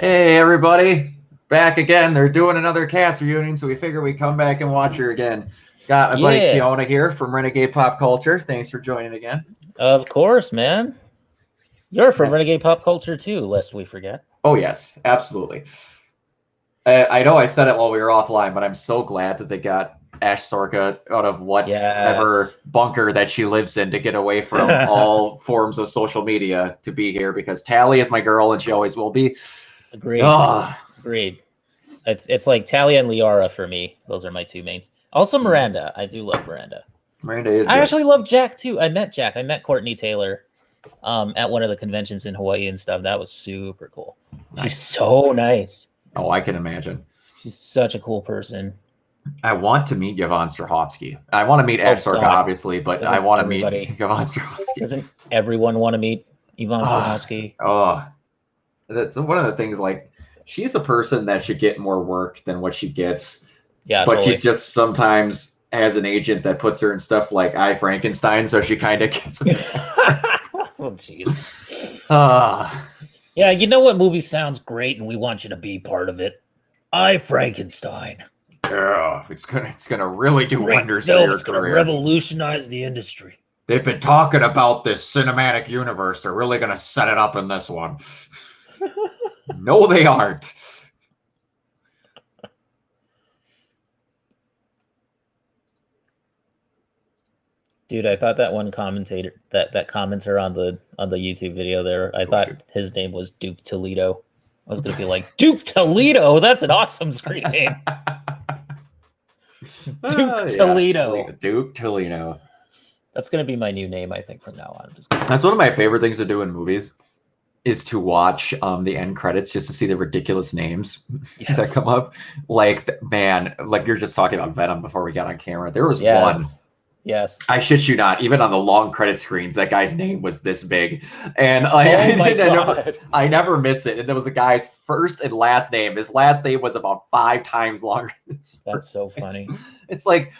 Hey everybody, back again. They're doing another cast reunion, so we figure we come back and watch her again. Got my buddy Kiona here from Renegade Pop Culture. Thanks for joining again. Of course, man. You're from Renegade Pop Culture too, lest we forget. Oh yes, absolutely. I know I said it while we were offline, but I'm so glad that they got Ash Sorka out of whatever bunker that she lives in to get away from all forms of social media to be here, because Tali is my girl and she always will be. Agreed. Agreed. It's like Tali and Liara for me. Those are my two main. Also Miranda. I do love Miranda. Miranda is I good. actually love Jack too. I met Jack. I met Courtney Taylor at one of the conventions in Hawaii and stuff. That was super cool. Nice. She's so nice. Oh, I can imagine. She's such a cool person. I want to meet Yvonne Strahovski. I want to meet Ash Sorka, obviously, but I want to meet Yvonne Strahovski. Doesn't everyone want to meet Yvonne Strahovski? Oh, that's one of the things. Like, she's a person that should get more work than what she gets. Yeah, but she just sometimes has an agent that puts her in stuff like I, Frankenstein, so she kind of gets it. Oh, jeez. Yeah, you know what movie sounds great and we want you to be part of it? I, Frankenstein. Yeah, it's gonna really do wonders for your career. It's gonna revolutionize the industry. They've been talking about this cinematic universe. They're really gonna set it up in this one. No, they aren't. Dude, I thought that one commentator, that commenter on the YouTube video there, I thought his name was Duke Toledo. I was gonna be like, Duke Toledo. That's an awesome screen name. Duke Toledo. Yeah. Duke Toledo. That's gonna be my new name, I think, from now on. That's one of my favorite things to do in movies, is to watch the end credits just to see the ridiculous names that come up. Like, man, like you're just talking about Venom before we got on camera. There was one. Yes. I shit you not. Even on the long credit screens, that guy's name was this big, and I never miss it. And there was a guy's first and last name. His last name was about 5 times longer than his first That's so funny. It's like,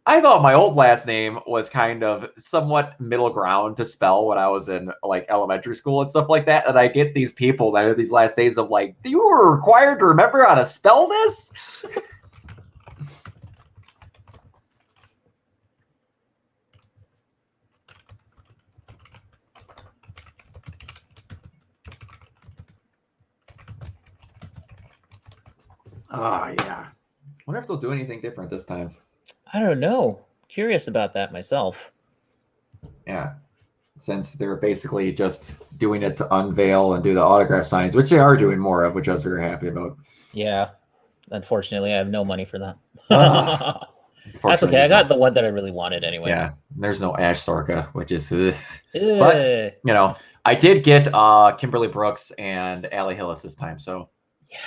I thought my old last name was kind of somewhat middle ground to spell when I was in like elementary school and stuff like that. And I get these people that have these last names of like, you were required to remember how to spell this? Oh, yeah. Wonder if they'll do anything different this time. I don't know. Curious about that myself. Yeah. Since they're basically just doing it to unveil and do the autograph signings, which they are doing more of, which I was very happy about. Yeah. Unfortunately, I have no money for that. That's okay. I got the one that I really wanted anyway. Yeah. There's no Ash Sorka, which is... But, you know, I did get Kimberly Brooks and Allie Hillis this time, so... Yeah.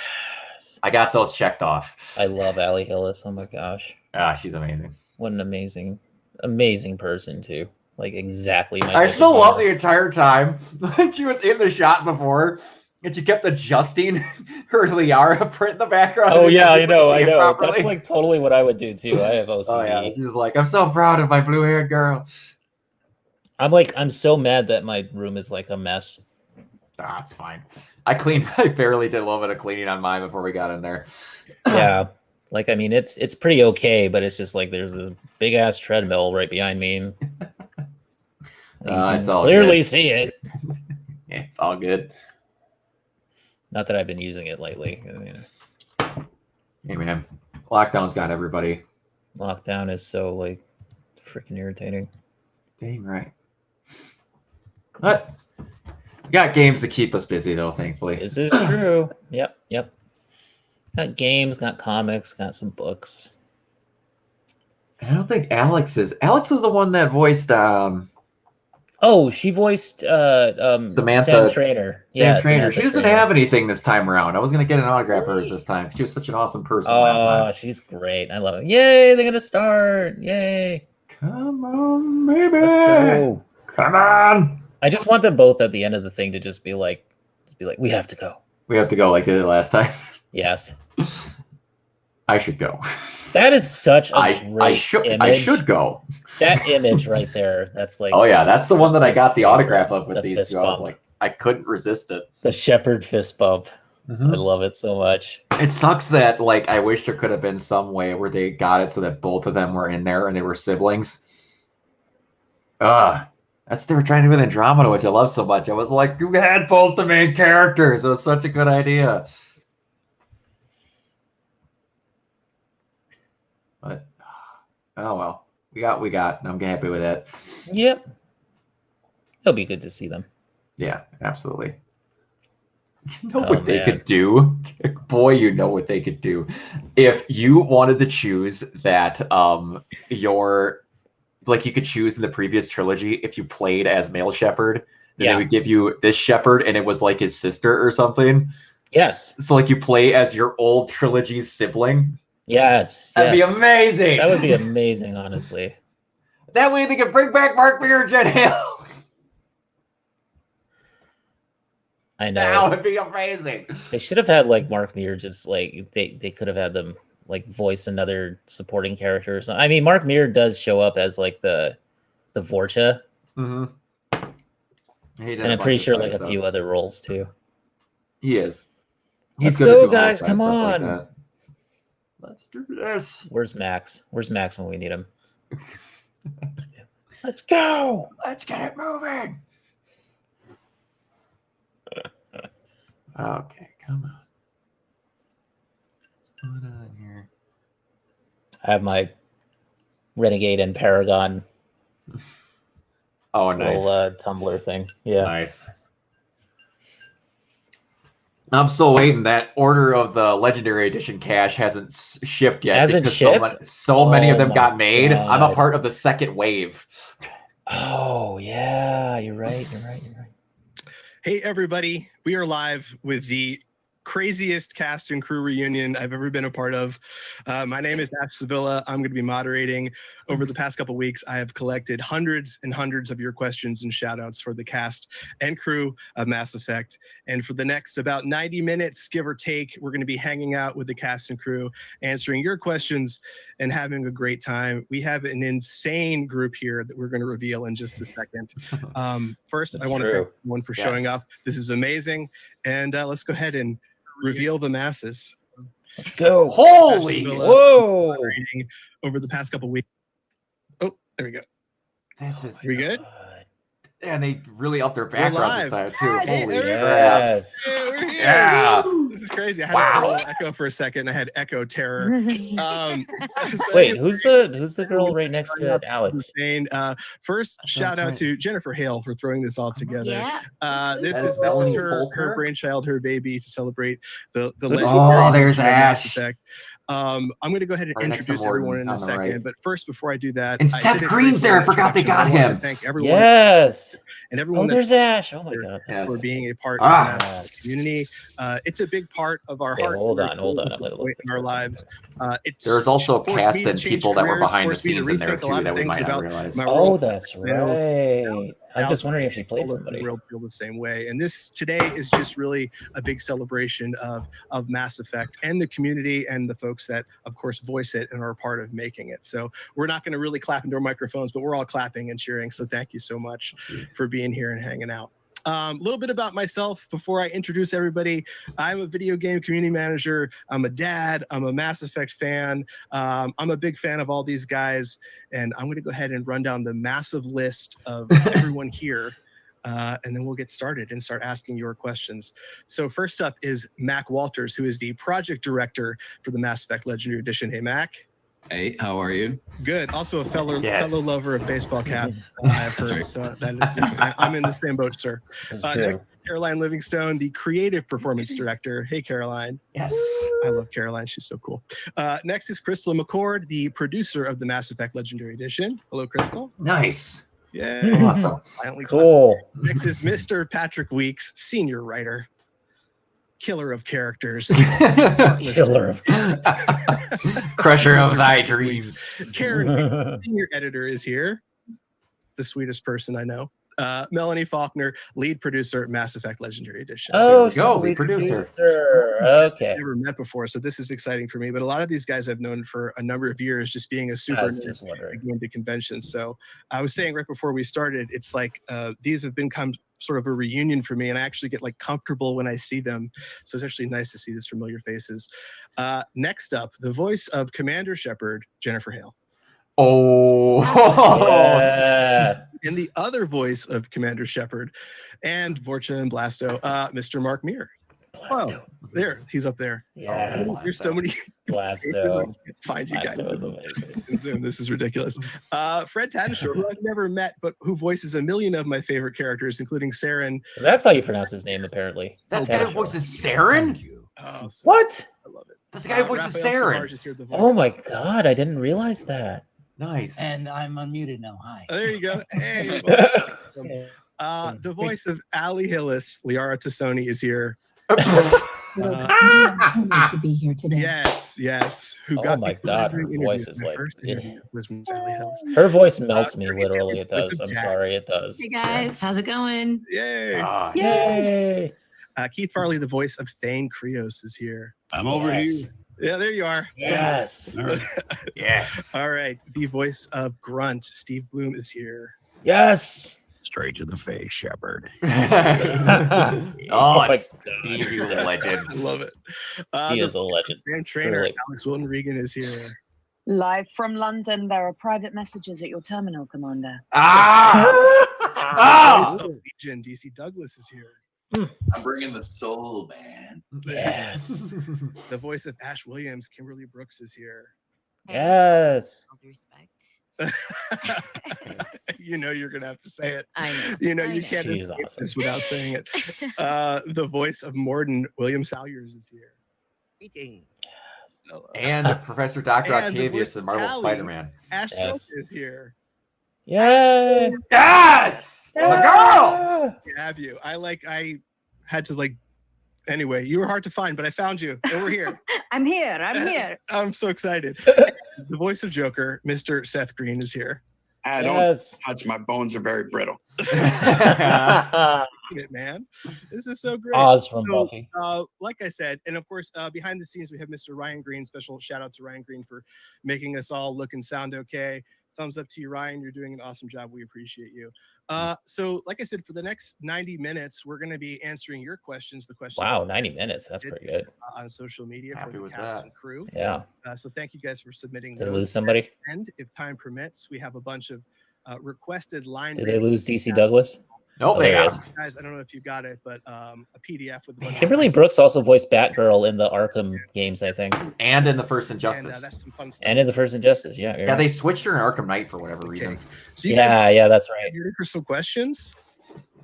I got those checked off. I love Allie Hillis. Oh my gosh. She's amazing. What an amazing person too. Like exactly my I still love the entire time. She was in the shot before and she kept adjusting her Liara print in the background. Oh yeah, I know. That's like totally what I would do too. I have OCD. Oh yeah. She's like, I'm so proud of my blue-haired girl. I'm so mad that my room is like a mess. It's fine. I barely did a little bit of cleaning on mine before we got in there. Yeah. Like, I mean, it's pretty okay, but it's just like there's a big ass treadmill right behind me. It's all clearly good. See it. Yeah, it's all good. Not that I've been using it lately. Hey man, lockdown's got everybody. Lockdown is so like freaking irritating. Dang right. But we got games to keep us busy though, thankfully. This is true. Yep. Got games, got comics, got some books. I don't think Alex is. Alex was the one that voiced. She voiced Samantha Sam Trainer. Sam Trainer. She doesn't have anything this time around. I was gonna get an autograph for hers this time. She was such an awesome person. Oh, she's great. I love it. Yay! They're gonna start. Yay! Come on, baby. Let's go. Come on. I just want them both at the end of the thing to just be like, we have to go. We have to go like they did last time. Yes. I should go. That is such a great image. I should go. That image right there. That's like. Oh yeah, that's the one that I got the autograph of with these two. I was like, I couldn't resist it. The Shepard fist bump. I love it so much. It sucks that, like, I wish there could have been some way where they got it so that both of them were in there and they were siblings. That's they were trying to do with Andromeda, which I love so much. I was like, you had both the main characters. It was such a good idea. But oh well, we got. I'm happy with it. Yep, it'll be good to see them. Yeah, absolutely. You know what they could do? Boy, you know what they could do. If you wanted to choose that, you could choose in the previous trilogy if you played as male Shepard, then they would give you this Shepard and it was like his sister or something. Yes. So like you play as your old trilogy's sibling. Yes. That'd be amazing. That would be amazing, honestly. That way they could bring back Mark Mirage and Hale. I know. That would be amazing. They should have had like Mark Mirage, just like they could have had them like voice another supporting character or something. I mean, Mark Mirage does show up as like the Vorcha. Mm-hmm. And I'm pretty sure like a few other roles too. He is. Let's go, guys! Come on. Like let's do this. Where's Max? Where's Max when we need him? Let's go! Let's get it moving. Okay, come on. What's going on here? I have my Renegade and Paragon. Oh, nice. Little Tumblr thing. Yeah. Nice. I'm still waiting. That Order of the Legendary Edition cache hasn't shipped yet. Hasn't shipped? So many of them got made. God. I'm a part of the second wave. Oh, yeah. You're right. Hey, everybody. We are live with the craziest cast and crew reunion I've ever been a part of. My name is Ash Sevilla. I'm going to be moderating. Over the past couple of weeks, I have collected hundreds and hundreds of your questions and shout outs for the cast and crew of Mass Effect. And for the next about 90 minutes, give or take, we're going to be hanging out with the cast and crew, answering your questions and having a great time. We have an insane group here that we're going to reveal in just a second. First, I want to thank everyone for showing up. This is amazing. And let's go ahead and reveal the masses. Let's go. Holy whoa! Over the past couple of weeks. Oh, there we go. This is we good? And they really upped their background this time too. Yes. Holy yes. crap! We're here. Yeah. This is crazy. I had a little echo for a second. I had echo terror. Wait, who's the girl right next to Alex? First, shout out to Jennifer Hale for throwing this all together. Yeah. This is her brainchild, her baby, to celebrate the legendary. Oh, there's Mass Ash. Effect. I'm going to go ahead and introduce everyone in a second, right. But first, before I do that, And Seth Green's there. I forgot they got him. Thank everyone. Yes. And everyone there's Ash. Oh my God. Yes. for being a part of the community. It's a big part of our heart. Hold on. In our lives. There's also forced cast me to and change people that were careers, behind the forced me to scenes in there rethink a lot too of that we things might not about realize. my Oh, role. that's right. I'm just wondering if she played somebody. Real feel the same way. And this today is just really a big celebration of Mass Effect and the community and the folks that, of course, voice it and are a part of making it. So we're not going to really clap into our microphones, but we're all clapping and cheering. So thank you so much for being here and hanging out. A little bit about myself before I introduce everybody. I'm a video game community manager. I'm a dad. I'm a Mass Effect fan. I'm a big fan of all these guys. And I'm going to go ahead and run down the massive list of everyone here. And then we'll get started and start asking your questions. So first up is Mac Walters, who is the project director for the Mass Effect Legendary Edition. Hey, Mac. Hey, how are you? Good. Also a fellow lover of baseball cap, I've heard. Right. So that is, I'm in the same boat, sir. Next, Caroline Livingstone, the creative performance director. Hey, Caroline. Yes. I love Caroline. She's so cool. Next is Crystal McCord, the producer of the Mass Effect Legendary Edition. Hello, Crystal. Nice. Yeah. Awesome. Cool. Next is Mr. Patrick Weeks, senior writer. Killer of characters. Killer of Crusher of thy dreams. Karen, senior editor, is here. The sweetest person I know. Melanie Faulkner, lead producer, Mass Effect Legendary Edition. Oh, she's the lead producer. Okay. I've never met before, so this is exciting for me. But a lot of these guys I've known for a number of years, just being a super nerd going to conventions. So I was saying right before we started, it's like these have become sort of a reunion for me, and I actually get like comfortable when I see them. So it's actually nice to see these familiar faces. Next up, the voice of Commander Shepard, Jennifer Hale. Oh, yeah. And the other voice of Commander Shepard and Vorcha and Blasto, Mr. Mark Meir. Blasto. Oh, there, he's up there. Yeah. There's so many. Blasto. Find you guys. Amazing. Zoom. This is ridiculous. Fred Tatasciore, who I've never met, but who voices a million of my favorite characters, including Saren. That's how you pronounce his name, apparently. That guy who voices Saren? Oh, so what? I love it. That's the guy who voices Saren. Oh my god, I didn't realize that. Nice. And I'm unmuted now. Hi. Oh, there you go. Hey. The voice of Ali Hillis, Liara Tassoni, is here. To be here today. Yes. Who Oh my god, her voice is like her her voice melts me, literally. It does. I'm sorry, it does. Hey guys, how's it going? Yay. Yay. Keith Farley, the voice of Thane Krios, is here. I'm over here. Yeah, there you are. Yes. Yes. All right. The voice of Grunt, Steve Bloom, is here. Yes. Straight to the face, Shepard. Oh, Steve, you legend. I love it. He is a legend. Sam Trainer, Truly. Alex Wilton Regan is here. Live from London, there are private messages at your terminal, Commander. Voice of Legion, DC Douglas is here. I'm bringing the soul, man. Yes. The voice of Ash Williams, Kimberly Brooks, is here. Yes. All due respect. You know you're gonna have to say it. I know. You know I you know. can't She's escape awesome. this without saying it. The voice of Morden, William Salyers, is here. Greetings. So, And Professor Dr. And the Octavius voice in of Marvel Tali. Spider-Man. Ash Yes. Smith is here. Yay. Yes! The girl! Have you? I had to anyway, you were hard to find, but I found you. And we're here. I'm here. I'm so excited. The voice of Joker, Mr. Seth Green, is here. I don't Yes. touch. My bones are very brittle. It, man. This is so great. Oz from So, Buffy. like I said, and of course, behind the scenes, we have Mr. Ryan Green. Special shout out to Ryan Green for making us all look and sound okay. Thumbs up to you, Ryan. You're doing an awesome job. We appreciate you. So, like I said, for the next 90 minutes, we're going to be answering your questions. The questions. Wow, 90 minutes. That's pretty good. On social media Happy for the with cast that. and crew. Yeah. So thank you guys for submitting Did they those. lose somebody? And if time permits, we have a bunch of requested line. Did they lose DC Douglas? Nope, Oh, they there he got is. him. Guys, I don't know if you got it, but a PDF with a bunch Kimberly of Brooks also voiced Batgirl in the Arkham games, I think. And in the first and Injustice. that's some fun stuff. And in the first Injustice. Yeah. you're Yeah, right. they switched her in Arkham Knight for whatever Okay. reason. So you guys Yeah, that's right. ready for some questions?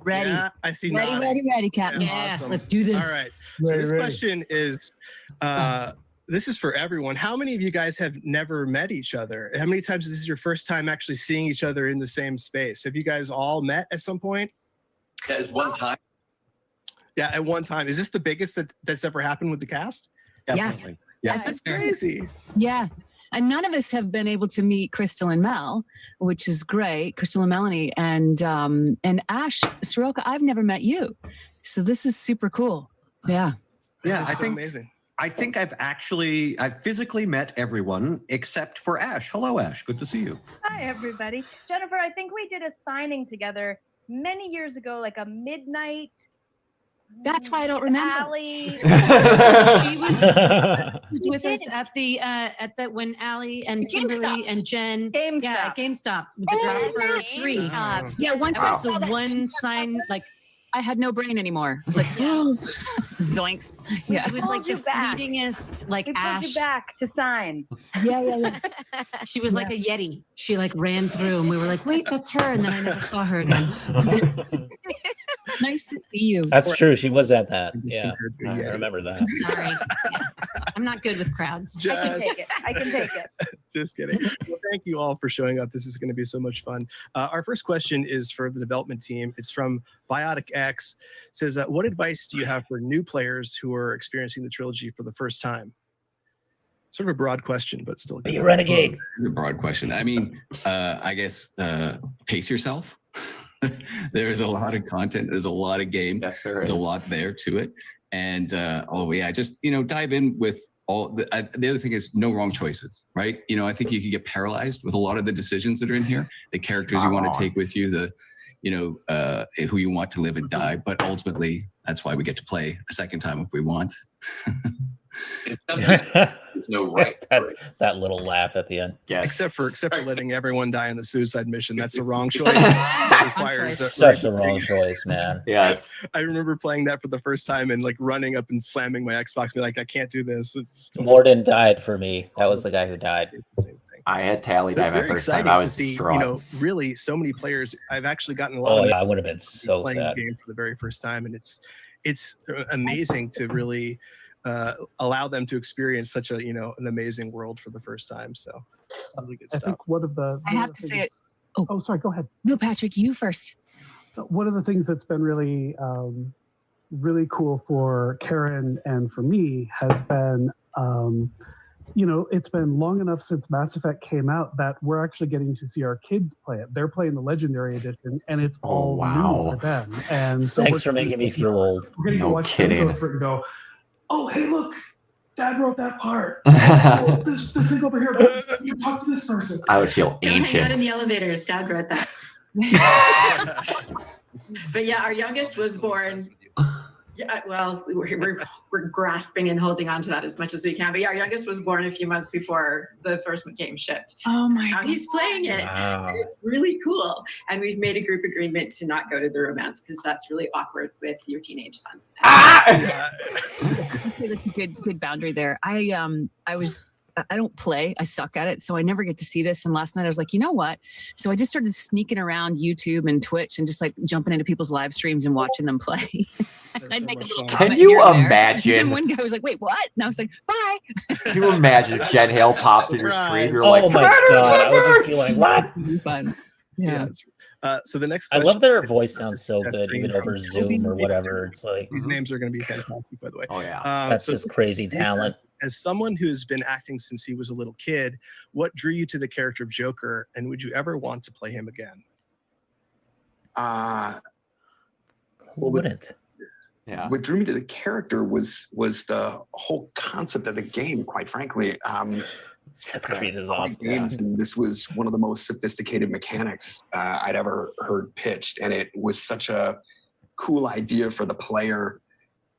Ready. Yeah, I see. Ready, nodding. ready, Captain. Yeah, awesome. Let's do this. All right. So this question is, this is for everyone. How many of you guys have never met each other? How many times is this your first time actually seeing each other in the same space? Have you guys all met at some point? That is one time. Yeah, at one time. Is this the biggest that's ever happened with the cast? Definitely. Yeah, that's crazy. Yeah. And none of us have been able to meet Crystal and Mel, which is great. Crystal and Melanie and Ash Soroka. I've never met you, so this is super cool. Yeah. Yeah, That's I so think amazing. I've physically met everyone except for Ash. Hello, Ash. Good to see you. Hi, everybody. Jennifer, I think we did a signing together many years ago, like a midnight. That's why I don't remember. Alley. She was with us at the when Allie and Kimberly GameStop. and Jen. GameStop. Yeah, GameStop with the drop for 3. Yeah, once That I was the one sign, like I had no brain anymore. I was like, zoinks. Yeah. it was like Pulled you the back. fleetingest, like We pulled Ash. you back to sign. Yeah. She was like a Yeti. She like ran through, and we were like, "Wait, that's her!" And then I never saw her again. Nice to see you. That's true. She was at that. Yeah. I Yeah. remember that. Sorry, yeah. I'm not good with crowds. I can Just, take it. I can take it. just kidding. Well, thank you all for showing up. This is going to be so much fun. Our first question is for the development team. It's from Biotic X. It says, what advice do you have for new players who are experiencing the trilogy for the first time? Sort of a broad question, but still. Be a renegade. A broad question. I mean, I guess pace yourself. There's a lot of content. There's a lot of game. Yes, there's a lot there to it. And just dive in with all the other thing is no wrong choices, right? I think you can get paralyzed with a lot of the decisions that are in here, the characters you want to take with you, the who you want to live and die. But ultimately, that's why we get to play a second time if we want. There's no right. That little laugh at the end. Yes. Except for letting everyone die in the suicide mission. That's a wrong choice. That requires such a wrong choice, man. Yes. I remember playing that for the first time and like running up and slamming my Xbox and be like, I can't do this. Morden died for me. That was the guy who died. I had Tali die my first time. Exciting I to was see, distraught. really so many players. I've actually gotten a lot of I would have been so playing sad. the game for the very first time, and it's amazing to really allow them to experience such a an amazing world for the first time. So really good stuff. I think one of the I have to say it. Oh, sorry. Go ahead. No, Patrick, you first. One of the things that's been really, really cool for Karen and for me has been, it's been long enough since Mass Effect came out that we're actually getting to see our kids play it. They're playing the Legendary Edition, and it's all new for them. And so Thanks for making me feel old. We're going to go watch them go through it and go, oh, hey, look, Dad wrote that part. Oh, this thing over here. You talk to this person. I would feel Don't hang out in ancient. the elevators. Dad wrote that. But yeah, our youngest was born. Yeah, well, we're grasping and holding on to that as much as we can. But yeah, our youngest was born a few months before the first game shipped. Oh my Now God. he's playing it. Wow. And it's really cool. And we've made a group agreement to not go to the romance because that's really awkward with your teenage sons. Okay, that's a good boundary there. I don't play. I suck at it, so I never get to see this. And last night I was like, you know what? So I just started sneaking around YouTube and Twitch and just like jumping into people's live streams and watching them play. I'd make a little Can comment you here and there. imagine? And one guy was like, "Wait, what?" And I was like, "Bye." Can you imagine if Jen Hale popped in your stream? You're Oh like, my god, I would just be like, what? Fun. Yeah. So the next I question, love their voice sounds so good, even over Zoom or whatever. It's like these names are going to be fantastic, by the way. Oh yeah. that's so just crazy talent. As someone who's been acting since he was a little kid, what drew you to the character of Joker, and would you ever want to play him again? Who wouldn't? Yeah. What drew me to the character was the whole concept of the game, quite frankly. Seth Creed is awesome. Games, and this was one of the most sophisticated mechanics I'd ever heard pitched, and it was such a cool idea for the player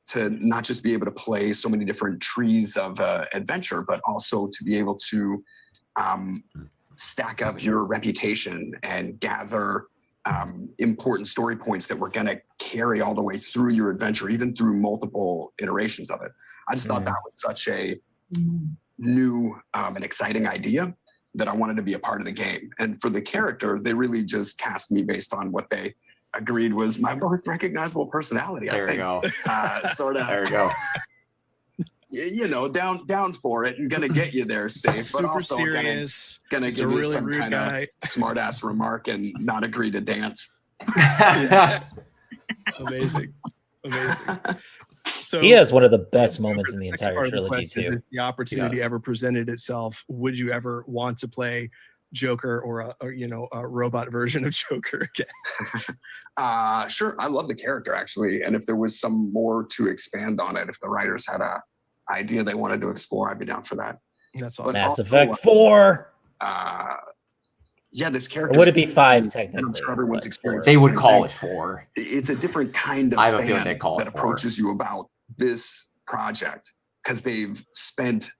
to not just be able to play so many different trees of adventure, but also to be able to stack up your reputation and gather important story points that were going to carry all the way through your adventure, even through multiple iterations of it. I just thought that was such a new and exciting idea that I wanted to be a part of the game. And for the character, they really just cast me based on what they agreed was my most recognizable personality. There I you go. Sort of. There you go. Down for it and gonna get you there safe, but Super also serious. gonna Just give a you really some rude kind guy. of smart ass remark and not agree to dance. Amazing. So He has one of the best moments in the second entire part of the trilogy question, too. if the opportunity ever presented itself, would you ever want to play Joker or a robot version of Joker again? Sure, I love the character actually, and if there was some more to expand on it, if the writers had a idea they wanted to explore, I'd be down for that. That's But awesome. Mass also, Effect 4. Yeah, this character. Or would it be 5 I'm technically? sure everyone's but experienced. They the would same call thing. it 4. It's a different kind of I have a fan feeling they call it that 4. approaches you about this project because they've spent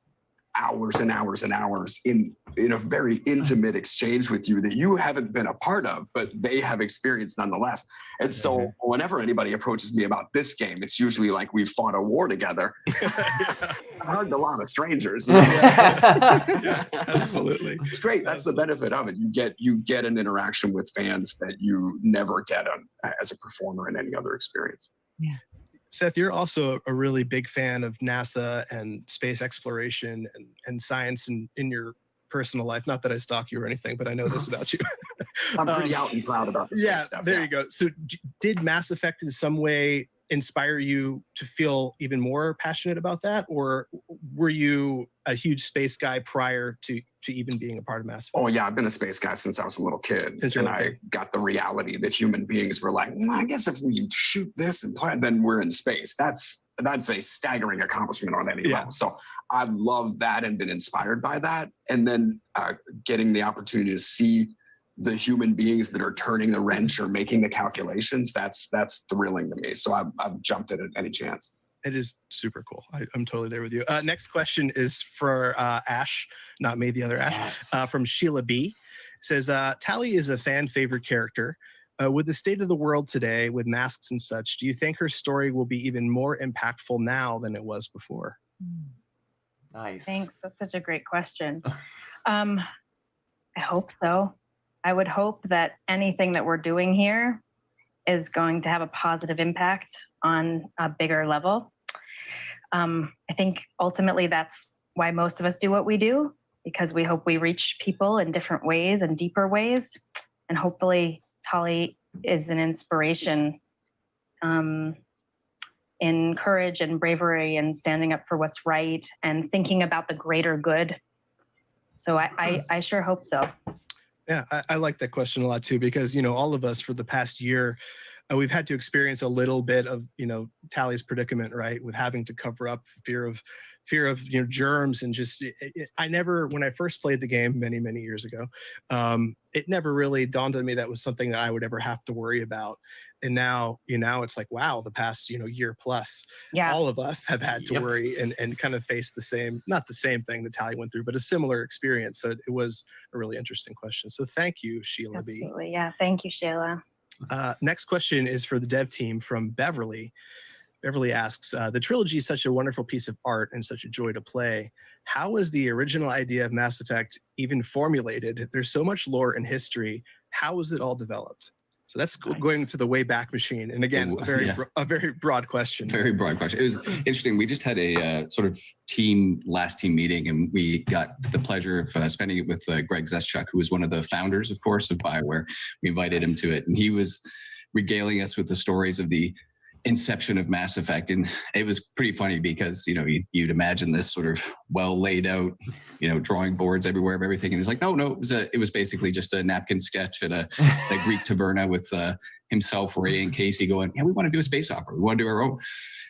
hours and hours and hours in a very intimate exchange with you that you haven't been a part of, but they have experienced nonetheless. And so whenever anybody approaches me about this game, it's usually like we've fought a war together. I hugged a lot of strangers. Yeah, absolutely. It's great. That's the benefit of it. You get an interaction with fans that you never get as a performer in any other experience. Yeah. Seth, you're also a really big fan of NASA and space exploration and science in your personal life. Not that I stalk you or anything, but I know this about you. I'm pretty out and proud about this stuff. There you go. So did Mass Effect in some way inspire you to feel even more passionate about that? Or were you a huge space guy prior to to even being a part of Mass Effect? Oh yeah, I've been a space guy since I was a little kid, Since you're and a little I got the reality that human beings were like, I guess if we shoot this and play, then we're in space. That's a staggering accomplishment on any level. So I've loved that and been inspired by that, and then getting the opportunity to see the human beings that are turning the wrench or making the calculations, that's thrilling to me. So I've jumped at it any chance. It is super cool. I'm totally there with you. Next question is for Ash, not me, the other Ash, from Sheila B. Says, Tali is a fan favorite character. With the state of the world today, with masks and such, do you think her story will be even more impactful now than it was before? Nice. Thanks. That's such a great question. I hope so. I would hope that anything that we're doing here is going to have a positive impact on a bigger level. I think ultimately that's why most of us do what we do, because we hope we reach people in different ways and deeper ways. And hopefully Tali is an inspiration in courage and bravery and standing up for what's right and thinking about the greater good. So I sure hope so. Yeah, I like that question a lot too, because, all of us for the past year, we've had to experience a little bit of, Tali's predicament, right? With having to cover up fear of germs and just, when I first played the game many, many years ago, it never really dawned on me that was something that I would ever have to worry about. And now, it's like, wow, the past, year plus, all of us have had to worry and kind of face the same, not the same thing that Tali went through, but a similar experience. So it was a really interesting question. So thank you, Sheila B. Absolutely. Yeah. Thank you, Sheila. Next question is for the dev team from Beverly. Beverly asks, the trilogy is such a wonderful piece of art and such a joy to play. How was the original idea of Mass Effect even formulated? There's so much lore and history. How was it all developed? So that's going to the Wayback Machine. And again, a very broad question. Very broad question. It was interesting. We just had a sort of last team meeting, and we got the pleasure of spending it with Greg Zeschuk, who was one of the founders, of course, of BioWare. We invited him to it, and he was regaling us with the stories of the inception of Mass Effect. And it was pretty funny because, you'd imagine this sort of well laid out, drawing boards everywhere of everything. And he's like, no, it was basically just a napkin sketch at a Greek taverna with himself, Ray, and Casey going, we want to do a space opera. We want to do our own.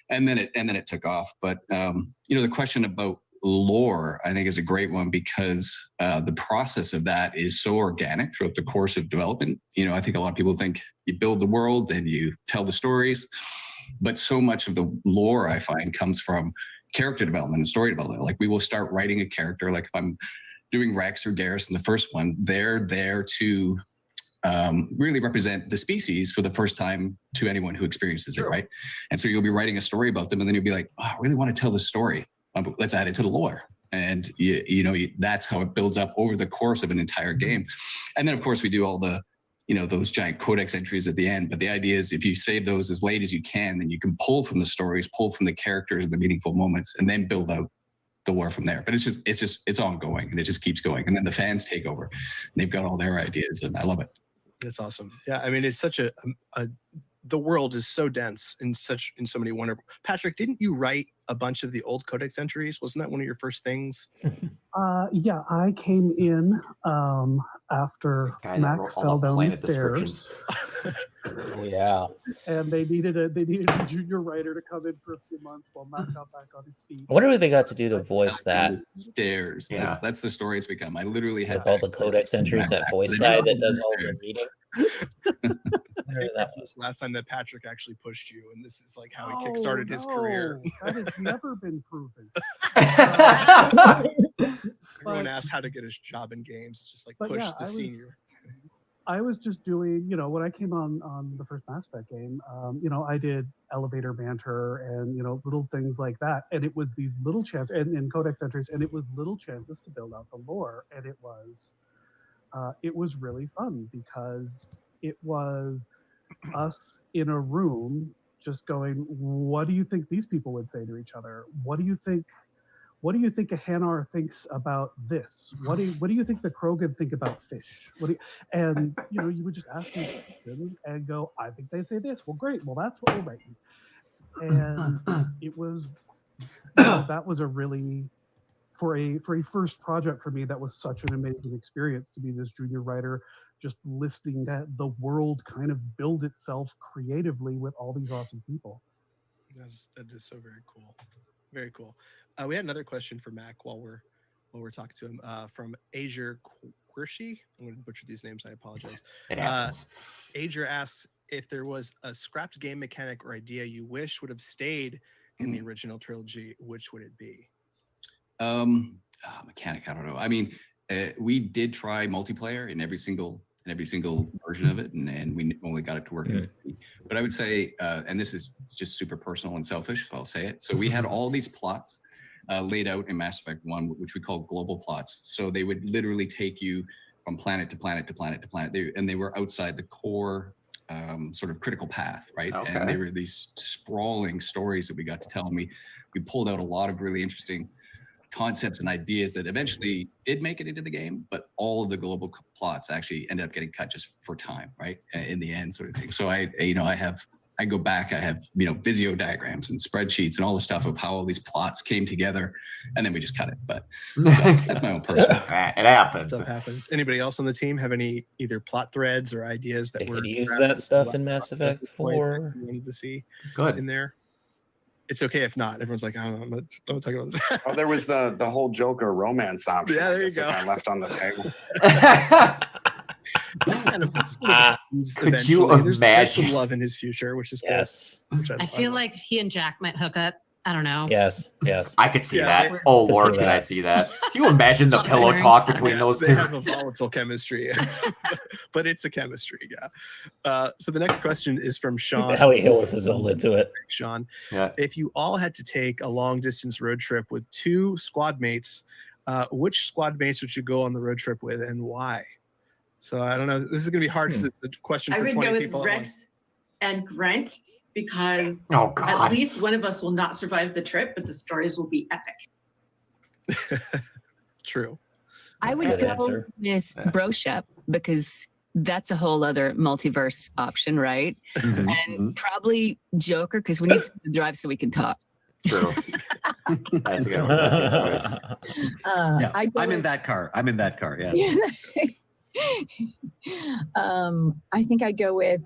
And then it took off. But, the question about lore, I think, is a great one because the process of that is so organic throughout the course of development. I think a lot of people think you build the world and you tell the stories, but so much of the lore I find comes from character development and story development. Like we will start writing a character, like if I'm doing Rex or Garrus in the first one, they're there to really represent the species for the first time to anyone who experiences it, right? And so you'll be writing a story about them, and then you'll be like, I really want to tell the story. Let's add it to the lore. And that's how it builds up over the course of an entire game. And then of course we do all the, those giant codex entries at the end. But the idea is if you save those as late as you can, then you can pull from the stories, pull from the characters and the meaningful moments, and then build out the lore from there. But it's ongoing, and it just keeps going. And then the fans take over, and they've got all their ideas, and I love it. That's awesome. Yeah, I mean, it's such the world is so dense in so many wonderful. Patrick, didn't you write a bunch of the old codex entries? Wasn't that one of your first things? Yeah, I came in after Mac fell down the stairs. Oh yeah. And they needed a junior writer to come in for a few months while Mac got back on his feet. I wonder what they got to do to voice that. Stairs. Yeah. That's the story it's become. I literally had with all the codex entries, that voice guy that does all the reading. That was last time that Patrick actually pushed you, and this is like how he kickstarted his career. That has never been proven. Everyone asks how to get a job in games, just like push the senior. I was just doing, when I came on the first Mass Effect game, I did elevator banter and, little things like that. And it was these little chances, and in codex entries, and it was little chances to build out the lore. And it was really fun because it was us in a room just going, what do you think these people would say to each other? What do you think a Hanar thinks about this? What do you think the Krogan think about fish? And you would just ask these questions and go, I think they'd say this. Well, great. Well, that's what we're writing. And it was that was a really for a first project for me, that was such an amazing experience to be this junior writer, just listening to the world kind of build itself creatively with all these awesome people. That is so very cool. Very cool. We had another question for Mac while we're talking to him from Ajer Quirshi. I'm going to butcher these names. I apologize. It happens. Ajer asks if there was a scrapped game mechanic or idea you wish would have stayed in the original trilogy, which would it be? Mechanic, I don't know. I mean, we did try multiplayer in every single version of it, and we only got it to work in 3. But I would say, and this is just super personal and selfish, so I'll say it. So we had all these plots laid out in Mass Effect 1, which we call global plots. So they would literally take you from planet to planet to planet to planet, and they were outside the core sort of critical path, right? Okay. And they were these sprawling stories that we got to tell, and we pulled out a lot of really interesting concepts and ideas that eventually did make it into the game, but all of the global plots actually ended up getting cut just for time, right? In the end, sort of thing. So I go back, I have, Visio diagrams and spreadsheets and all the stuff of how all these plots came together, and then we just cut it. But so that's my own personal. It happens. Stuff happens. Anybody else on the team have any either plot threads or ideas that They were could use that stuff in Mass Effect 4. you wanted to see Good in there? It's okay if not. Everyone's like, I don't know, don't talk about this. Oh, there was the whole Joker romance option. Yeah, there you that go. I left on the table. Could you There's imagine? some love in his future, which is Yes. cool. Which I feel like he and Jack might hook up. I don't know. Yes. I could see Yeah, that. Oh could Lord, see can I that. see that? Can you imagine the Lots pillow of talk between Yeah, those they two? have a volatile chemistry, but it's a chemistry, yeah. So the next question is from Sean. Howie Hillis is all into it. Sean, Yeah. if you all had to take a long distance road trip with 2 squad mates, which squad mates would you go on the road trip with and why? So I don't know. This is going to be hard because it's a question I for would 20 go with people. Rex and Grant because Oh at God. least one of us will not survive the trip, but the stories will be epic. True. I would Good go answer. with Broshep because that's a whole other multiverse option, right? Mhm. And probably Joker because we need someone to drive so we can talk. True. That's a good one. That's a good choice. Yeah, I'd go I'm in with- that car. Yeah. I think I'd go with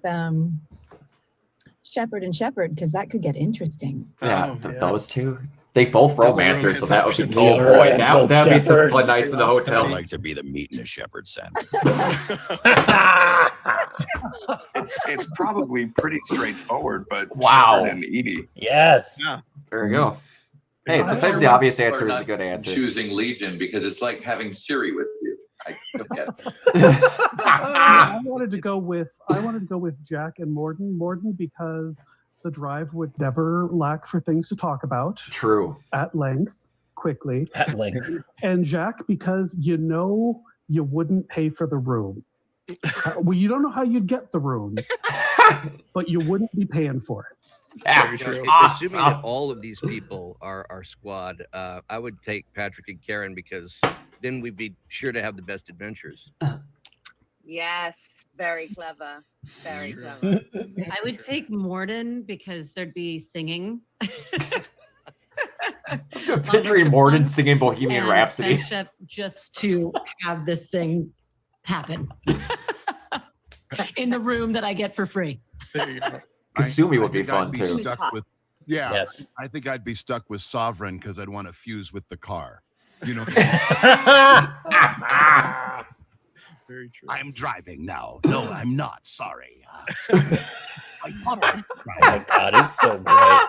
Shepard and Shepard because that could get interesting. Yeah, Oh, yeah. those two. They both Double romancers, so romance that would be options. oh Yeah, boy, right, that both that'd be some Shepards. fun nights in the hotel. I'd like to be the meat in a shepherd sandwich. It's probably pretty straightforward, but Wow. Shepard and Edie. Yes. Yeah. There we go. Hey, I'm sometimes sure the obvious Or answer is a not good answer. Choosing Legion because it's like having Siri with you. I don't get it. I wanted to go with Jack and Morden because the drive would never lack for things to talk about True. at length, quickly. At length. And Jack because you wouldn't pay for the room. Well, you don't know how you'd get the room, but you wouldn't be paying for it. Yeah, true. awesome. Assuming that all of these people are our squad, I would take Patrick and Karen because then we'd be sure to have the best adventures. Yes, very clever. Very True. clever. I would take Morden because there'd be singing. Picturing Morden singing Bohemian and Rhapsody. friendship just to have this thing happen in the room that I get for free. There you go. Kasumi I would be think I'd fun too. Stuck with, yeah, Yes. I think I'd be stuck with Sovereign because I'd want to fuse with the car. You know, Very true. I'm driving now. No, I'm not. Sorry. Oh my God, it's so great.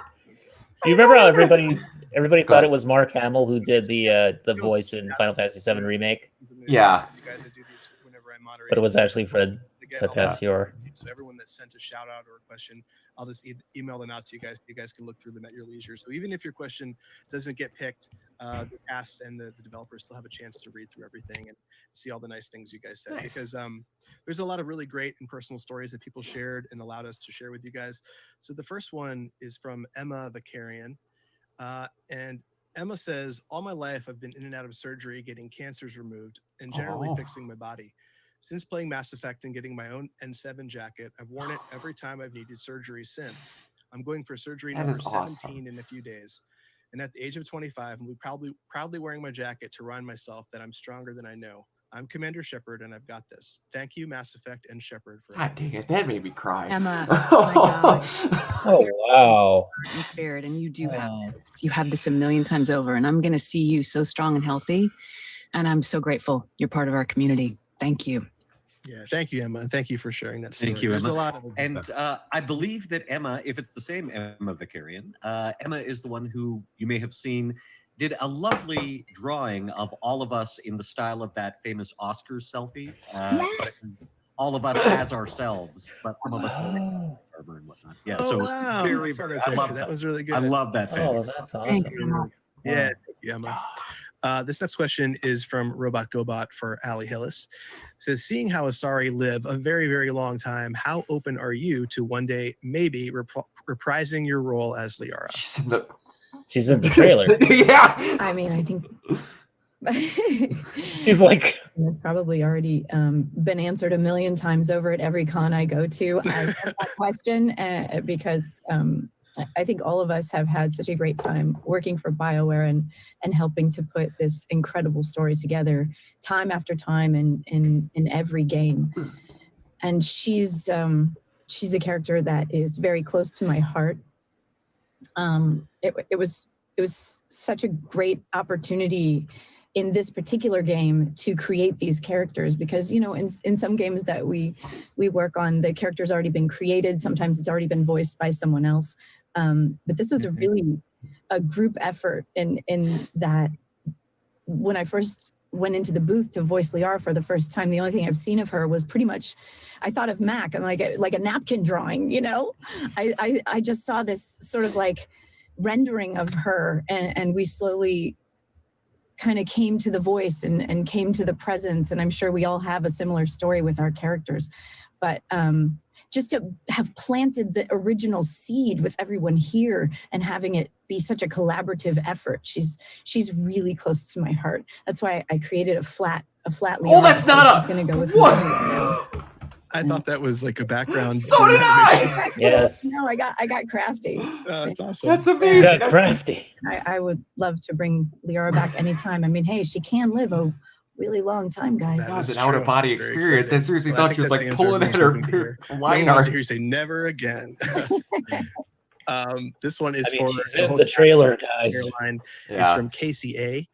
You remember how everybody thought it was Mark Hamill who did the voice in Final Fantasy VII Remake, Yeah. You guys, I do these whenever I moderate. but it was actually Fred Again, I'll- Tatasciore. So everyone that sent a shout out or a question, I'll just email them out to you guys. You guys can look through them at your leisure. So even if your question doesn't get picked, the cast and the developers still have a chance to read through everything and see all the nice things you guys said. Nice. Because there's a lot of really great and personal stories that people shared and allowed us to share with you guys. So the first one is from Emma the Carrion. And Emma says, all my life I've been in and out of surgery, getting cancers removed, and generally Oh. fixing my body. Since playing Mass Effect and getting my own N7 jacket, I've worn it every time I've needed surgery since. I'm going for surgery That number is awesome. 17 in a few days. and at the age of 25, I'm proudly wearing my jacket to remind myself that I'm stronger than I know. I'm Commander Shepard, and I've got this. Thank you, Mass Effect and Shepard. For God dang it, that made me cry. Emma, oh my God. Oh, wow. In spirit, and you do have this. You have this a million times over, and I'm going to see you so strong and healthy, and I'm so grateful you're part of our community. Thank you. Yeah, thank you, Emma, and thank you for sharing that story. Thank you, There's Emma. a lot of And I believe that Emma, if it's the same Emma Vicarian, Emma is the one who you may have seen did a lovely drawing of all of us in the style of that famous Oscars selfie. Yes. All of us as ourselves, but some of us armor and whatnot. Yeah, Oh, so wow. very, I saw that I picture. love That that. was really good. I love that. Oh, picture. that's awesome. Thank you. Yeah, thank you, Emma. This next question is from Robot Gobot for Ali Hillis. It says, seeing how Asari live a very, very long time, how open are you to one day maybe reprising your role as Liara? She's in the trailer. Yeah. I mean, I think She's like, it's probably already been answered a million times over at every con I go to. I love that question because I think all of us have had such a great time working for BioWare and helping to put this incredible story together time after time in every game. And she's a character that is very close to my heart. It was such a great opportunity in this particular game to create these characters, because in some games that we work on, the character's already been created. Sometimes it's already been voiced by someone else. But this was a group effort in that when I first went into the booth to voice Liara for the first time, the only thing I've seen of her was pretty much, I thought of Mac, I'm like a napkin drawing, I just saw this sort of like rendering of her, and we slowly kind of came to the voice and came to the presence. And I'm sure we all have a similar story with our characters, but just to have planted the original seed with everyone here and having it be such a collaborative effort. She's really close to my heart. That's why I created a flat Liara. Oh, that's not she's gonna go with what? now. I thought that was like a background. So did I. Yes. No, I got crafty. That's awesome. That's amazing. got crafty. I would love to bring Liara back anytime. I mean, hey, she can live a really long time, guys. That was is an out of body true. Very experience. I exciting. seriously Well, I thought she think was that's like the answer pulling at everyone's hoping to hear. her No line one wants art. to hear you say never again. This one is for she's in the trailer, guys. Caroline. It's Yeah. from Casey A.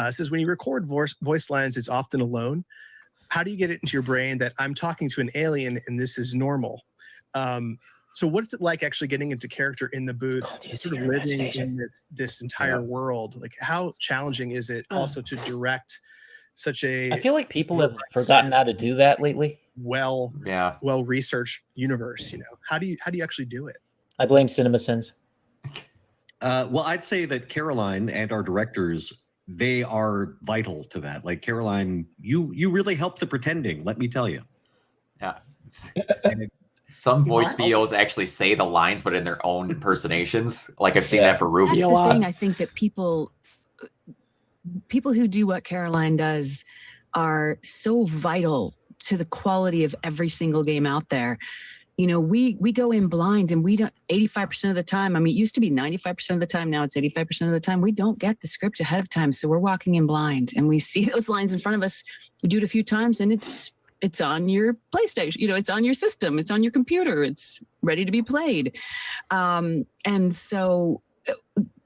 It says, when you record voice lines, it's often alone. How do you get it into your brain that I'm talking to an alien and this is normal? So what's it like actually getting into character in the booth, sort of living in this entire world? Like, how challenging is it also to direct such a... I feel like people have forgotten how to do that lately. Well-researched universe, How do you actually do it? I blame CinemaSins. Well, I'd say that Caroline and our directors, they are vital to that. Like, Caroline, you really help the pretending, let me tell you. Yeah. Some voice VOs actually say the lines, but in their own impersonations. Like I've seen that for Ruby That's a lot. the thing. I think that people who do what Caroline does are so vital to the quality of every single game out there. We go in blind, and we don't 85% of the time. I mean, it used to be 95% of the time. Now it's 85% of the time. We don't get the script ahead of time. So we're walking in blind, and we see those lines in front of us. We do it a few times, and it's on your PlayStation, it's on your system, it's on your computer, it's ready to be played. And so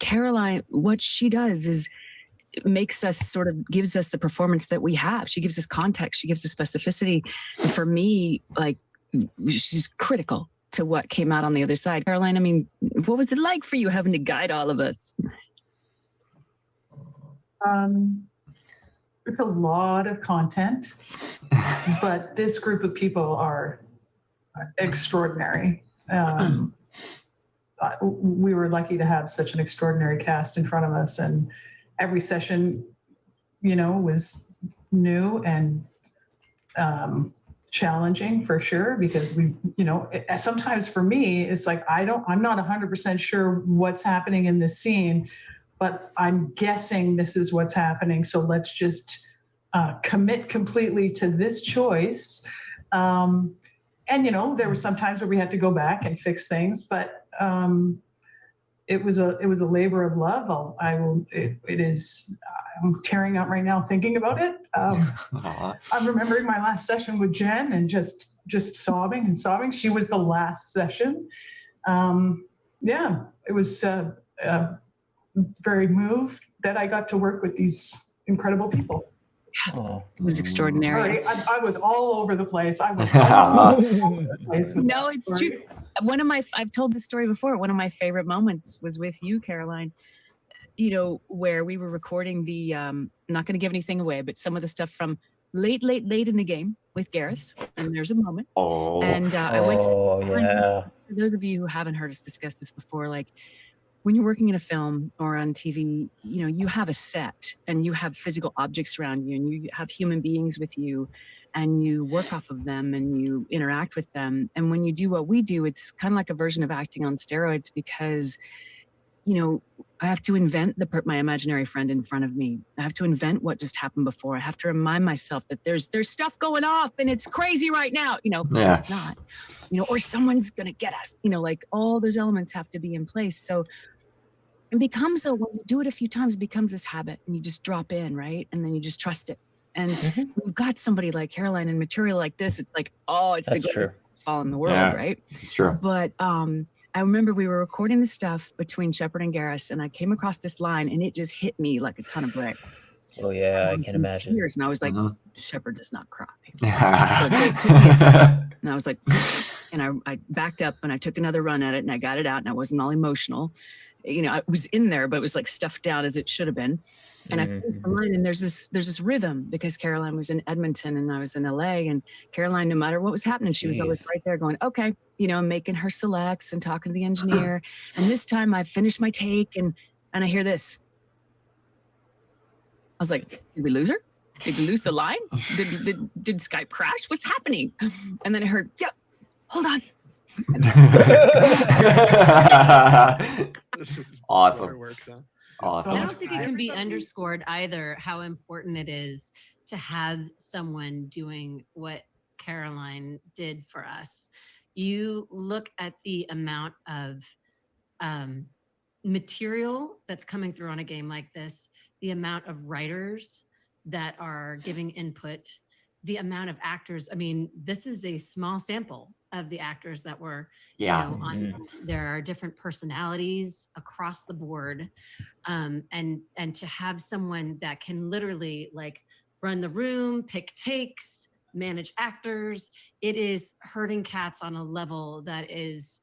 Caroline, what she does is makes us gives us the performance that we have. She gives us context, she gives us specificity. And for me, like, she's critical to what came out on the other side. Caroline, I mean, what was it like for you having to guide all of us? It's a lot of content, but this group of people are extraordinary. We were lucky to have such an extraordinary cast in front of us, and every session, was new and challenging for sure, because sometimes for me, it's like, I'm not 100% sure what's happening in this scene, but I'm guessing this is what's happening. So let's just commit completely to this choice. And, there were some times where we had to go back and fix things, but it was a labor of love. I'm tearing up right now thinking about it. I'm remembering my last session with Jen and just sobbing and sobbing. She was the last session. It was very moved that I got to work with these incredible people. It was extraordinary. Sorry, I was all over the place. I was all over the place. No, it's true. I've told this story before. One of my favorite moments was with you, Caroline, where we were recording the, I'm not going to give anything away, but some of the stuff from late in the game with Garrus. And there's a moment. I went to, for those of you who haven't heard us discuss this before, like, when you're working in a film or on TV, you have a set and you have physical objects around you and you have human beings with you and you work off of them and you interact with them. And when you do what we do, it's kind of like a version of acting on steroids because, I have to invent my imaginary friend in front of me. I have to invent what just happened before. I have to remind myself that there's stuff going off and it's crazy right now, it's not, or someone's going to get us, like all those elements have to be in place. So it becomes when you do it a few times, it becomes this habit and you just drop in, right? And then you just trust it. And when you've got somebody like Caroline and material like this, it's like, it's the greatest fall in the world, right? It's true. But I remember we were recording this stuff between Shepard and Garrus, and I came across this line, and it just hit me like a ton of bricks. Oh yeah, I can imagine. Tears, and I was like, Shepard does not cry. So it took me a second, and I was like, and I backed up and I took another run at it, and I got it out, and I wasn't all emotional. I was in there, but it was like stuffed down as it should have been. And I finished the line, and there's this rhythm because Caroline was in Edmonton and I was in LA, and Caroline, no matter what was happening, she was always right there going, okay, making her selects and talking to the engineer. And this time I finished my take and I hear this. I was like, did we lose her? Did we lose the line? Did Skype crash? What's happening? And then I heard, yep, hold on. This is awesome. Awesome. I don't think it can be underscored either how important it is to have someone doing what Caroline did for us. You look at the amount of material that's coming through on a game like this, the amount of writers that are giving input, the amount of actors. I mean, this is a small sample of the actors that were on. There are different personalities across the board, and to have someone that can literally like run the room, pick takes, manage actors, it is herding cats on a level that is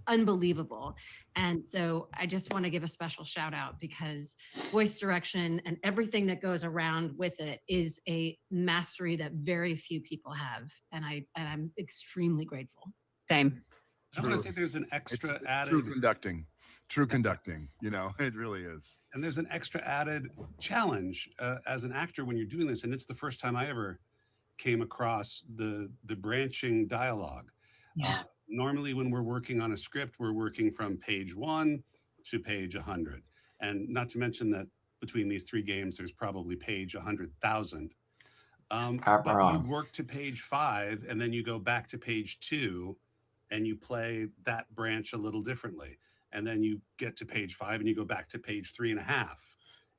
unbelievable. And so I just want to give a special shout out because voice direction and everything that goes around with it is a mastery that very few people have. And I'm extremely grateful. Same. I want to say there's an extra added True conducting, it really is. And there's an extra added challenge as an actor when you're doing this. And it's the first time I ever came across the branching dialogue. Yeah. Normally when we're working on a script, we're working from page 1 to page 100. And not to mention that between these 3 games, there's probably page 100,000. But you work to page 5 and then you go back to page 2 and you play that branch a little differently. And then you get to page 5 and you go back to page 3.5.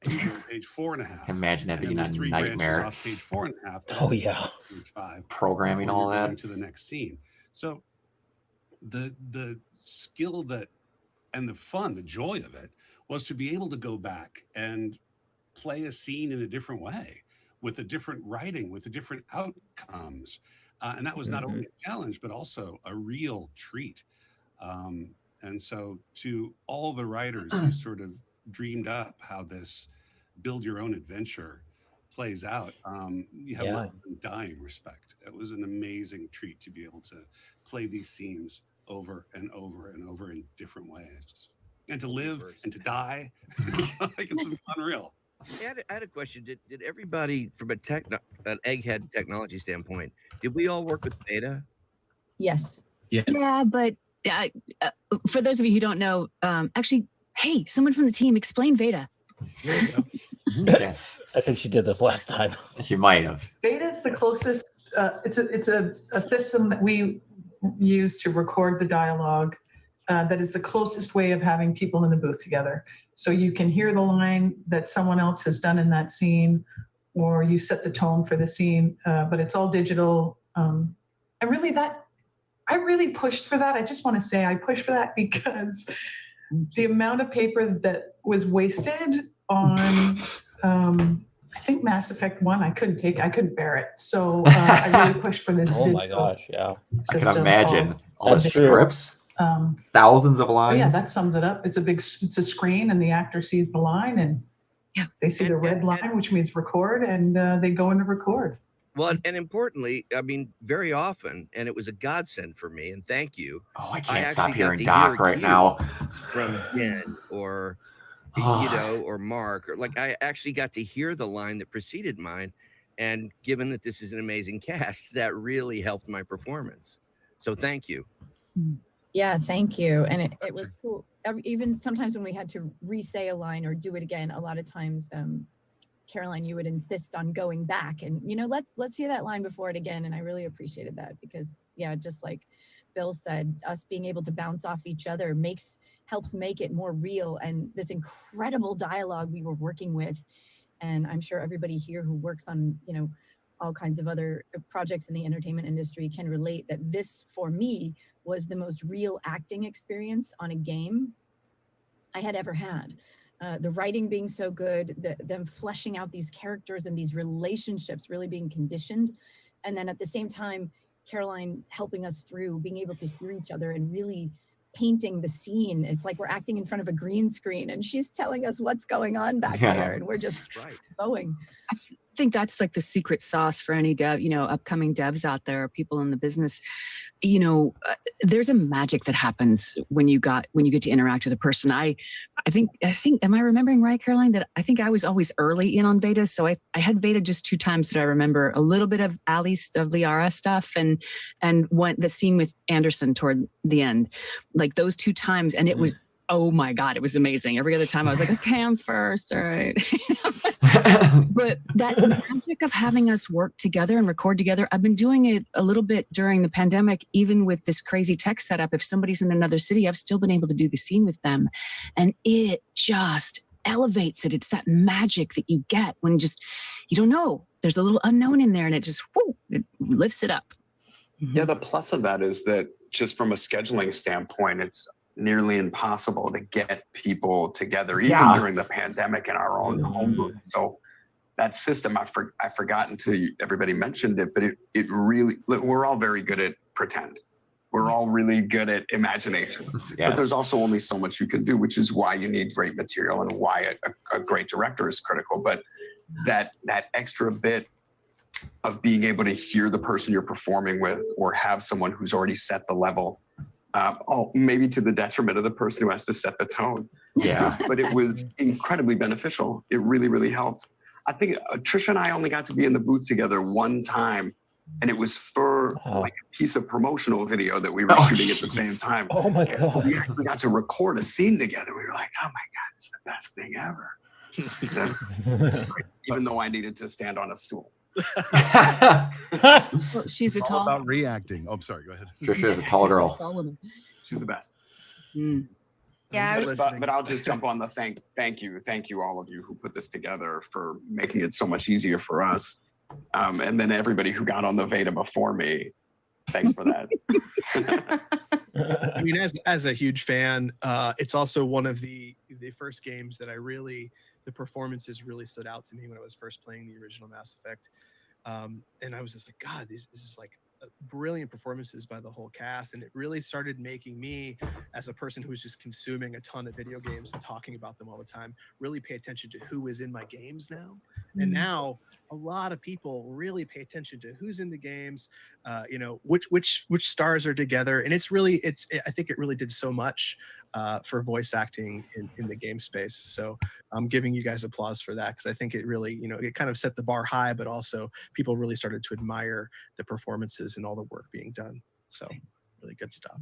And you go to page 4.5. Imagine that being a 3 nightmare. branches off page 4.5. Oh yeah. Page 5. Programming all that. To the next scene. So the skill and the fun, the joy of it was to be able to go back and play a scene in a different way with a different writing, with the different outcomes. And that was not only a challenge, but also a real treat. And so to all the writers who sort of dreamed up how this build your own adventure plays out, you have my undying respect. It was an amazing treat to be able to play these scenes over and over and over in different ways, and to live and to die. It's unreal. I had a question. Did everybody, from an egghead technology standpoint, did we all work with Veda? Yes. Yeah, but for those of you who don't know, actually, hey, someone from the team, explain Veda. There you go. Yes. I think she did this last time. She might have. Veda is the closest. It's a system that we use to record the dialogue that is the closest way of having people in the booth together. So you can hear the line that someone else has done in that scene, or you set the tone for the scene, but it's all digital. And really I really pushed for that. I just want to say I pushed for that because the amount of paper that was wasted on, I think Mass Effect 1, I couldn't bear it. So I really pushed for this. Oh my gosh, yeah. I can imagine all the That's true. scripts, thousands of lines. Oh yeah, that sums it up. It's a screen, and the actor sees the line, and they see the red line, which means record, and they go into record. Well, and importantly, I mean, very often, and it was a godsend for me, and thank you. Oh, I can't stop actually got hearing to Doc hear a right cue now. from Jen or you know, or Mark, or like I actually got to hear the line that preceded mine, and given that this is an amazing cast, that really helped my performance. So thank you. Yeah, thank you. And it was cool. Even sometimes when we had to re-say a line or do it again, a lot of times, Caroline, you would insist on going back and, you know, let's hear that line before it again. And I really appreciated that because, yeah, just like Bill said, us being able to bounce off each other helps make it more real. And this incredible dialogue we were working with, and I'm sure everybody here who works on, you know, all kinds of other projects in the entertainment industry can relate that this, for me, was the most real acting experience on a game I had ever had. The writing being so good, them fleshing out these characters and these relationships really being conditioned. And then at the same time, Caroline helping us through being able to hear each other and really painting the scene. It's like we're acting in front of a green screen and she's telling us what's going on back there and we're just going. I think that's like the secret sauce for any dev, you know, upcoming devs out there, people in the business. You know, there's a magic that happens when you get to interact with a person. I think, am I remembering right, Caroline, that I think I was always early in on Veda. So I had Veda just 2 times that I remember, a little bit of Alice of Liara stuff and the scene with Anderson toward the end, like those 2 times. And it was, oh my God, it was amazing. Every other time I was like, okay, I'm first. All right. But that magic of having us work together and record together, I've been doing it a little bit during the pandemic, even with this crazy tech setup. If somebody's in another city, I've still been able to do the scene with them. And it just elevates it. It's that magic that you get when you don't know. There's a little unknown in there and it just, it lifts it up. Yeah, the plus of that is that just from a scheduling standpoint, it's nearly impossible to get people together, even during the pandemic in our own home booth. So that system, I forgot until everybody mentioned it, but it really, we're all very good at pretend. We're all really good at imagination. But there's also only so much you can do, which is why you need great material and why a great director is critical. But that extra bit of being able to hear the person you're performing with or have someone who's already set the level, maybe to the detriment of the person who has to set the tone. Yeah. But it was incredibly beneficial. It really, really helped. I think Trisha and I only got to be in the booth together 1 time, and it was for like a piece of promotional video that we were shooting at the same time. Oh my God. We actually got to record a scene together. We were like, oh my God, it's the best thing ever. Even though I needed to stand on a stool. She's a tall. About reacting. Oh, I'm sorry. Go ahead. Trisha is a tall girl. She's the best. Yeah, but I'll just jump on the thank you all of you who put this together for making it so much easier for us, and then everybody who got on the Veda before me. Thanks for that. I mean, as a huge fan, it's also one of the first games that the performances really stood out to me when I was first playing the original Mass Effect. And I was just like, God, this is like brilliant performances by the whole cast. And it really started making me, as a person who's just consuming a ton of video games and talking about them all the time, really pay attention to who is in my games now. And now a lot of people really pay attention to who's in the games, you know, which stars are together. And I think it really did so much for voice acting in the game space. So I'm giving you guys applause for that, because I think it really, you know, it kind of set the bar high, but also people really started to admire the performances and all the work being done. So really good stuff.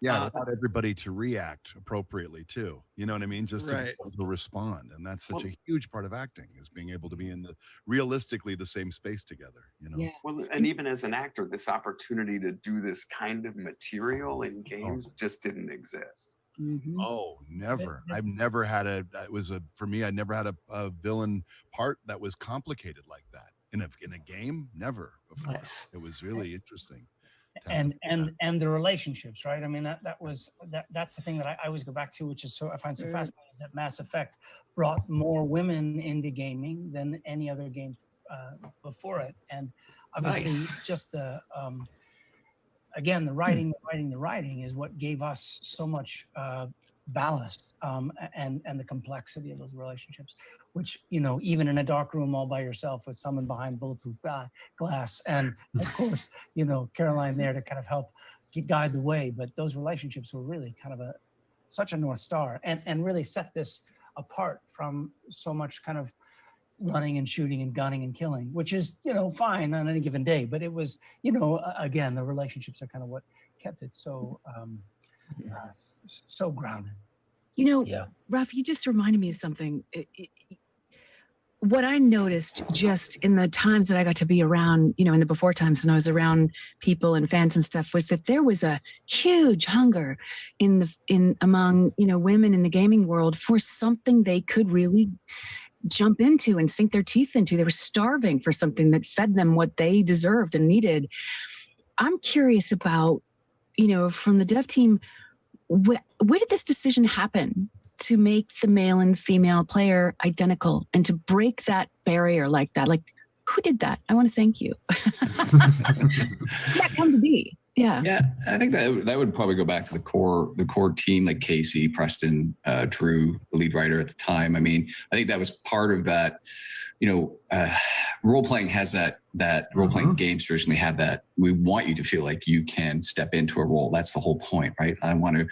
Yeah, allowed everybody to react appropriately too. You know what I mean? Just to be Right. able to respond, and that's such Well- a huge part of acting is being able to be in the realistically the same space together. You know? Yeah. Well, and even as an actor, this opportunity to do this kind of material in games just didn't exist. Oh, never. I've never had for me, I never had a villain part that was complicated like that. In a game, never before. Nice. It was really interesting. And the relationships, right? I mean, that's the thing that I always go back to, which is I find so fascinating, is that Mass Effect brought more women into gaming than any other games before it, and obviously just the again, the writing is what gave us so much ballast and the complexity of those relationships, which, you know, even in a dark room all by yourself with someone behind bulletproof glass, and of course, you know, Caroline there to kind of help guide the way. But those relationships were really kind of such a North Star, and really set this apart from so much kind of running and shooting and gunning and killing, which is, you know, fine on any given day. But it was, you know, again, the relationships are kind of what kept it so so grounded. You know, Ralph, you just reminded me of something. What I noticed just in the times that I got to be around, you know, in the before times when I was around people and fans and stuff, was that there was a huge hunger among, you know, women in the gaming world for something they could really jump into and sink their teeth into. They were starving for something that fed them what they deserved and needed. I'm curious about, you know, from the dev team, where did this decision happen to make the male and female player identical and to break that barrier like that? Like, who did that? I want to thank you. That come to be. Yeah. Yeah, I think that would probably go back to the core team, like Casey, Preston, Drew, the lead writer at the time. I mean, I think that was part of that. You know, role playing has that role playing games traditionally have that. We want you to feel like you can step into a role. That's the whole point, right? I want to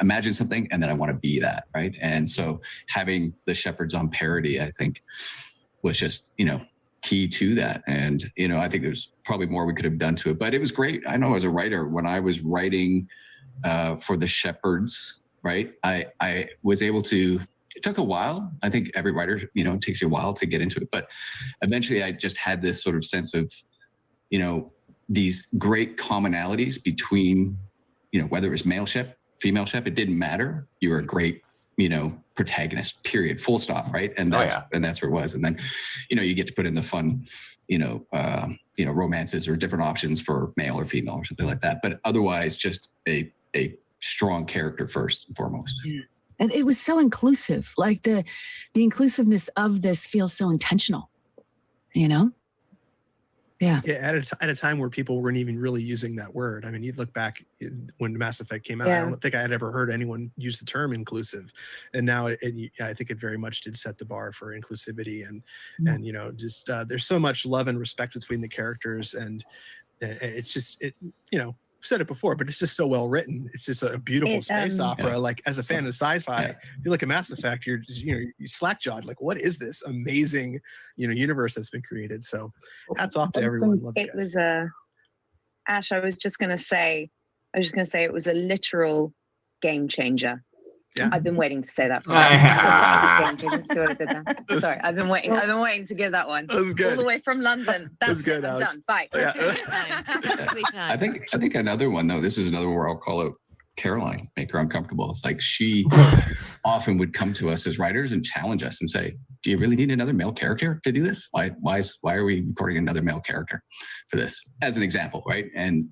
imagine something, and then I want to be that, right? And so having the Shepards on parody, I think, was just, you know, key to that. And, you know, I think there's probably more we could have done to it, but it was great. I know as a writer, when I was writing for the Shepards, right, I was able to, it took a while. I think every writer, you know, it takes you a while to get into it, but eventually I just had this sort of sense of, you know, these great commonalities between, you know, whether it was male Shep, female Shep, it didn't matter. You were a great, you know, protagonist, period, full stop, right? And that's where it was. And then, you know, you get to put in the fun, you know, romances or different options for male or female or something like that. But otherwise, just a strong character first and foremost. Yeah. And it was so inclusive. Like the inclusiveness of this feels so intentional, you know? Yeah. Yeah. At a time where people weren't even really using that word. I mean, you look back when Mass Effect came out, I don't think I had ever heard anyone use the term inclusive. And now I think it very much did set the bar for inclusivity and, you know, just there's so much love and respect between the characters, and it's just, you know, I've said it before, but it's just so well written. It's just a beautiful space opera. Yeah. Like, as a fan of sci-fi, if you look at Mass Effect, you're slack-jawed. Like, what is this amazing, you know, universe that's been created? So, hats off to everyone. Love it was Ash. I was just gonna say it was a literal game changer. Yeah. I've been waiting to say that. Sorry, I've been waiting to give that one. That was good. All the way from London. That's good. I'm done. Bye. Yeah. I think another one though. This is another where I'll call it Caroline, make her uncomfortable. It's like she often would come to us as writers and challenge us and say, "Do you really need another male character to do this? Why are we recording another male character for this?" As an example, right? And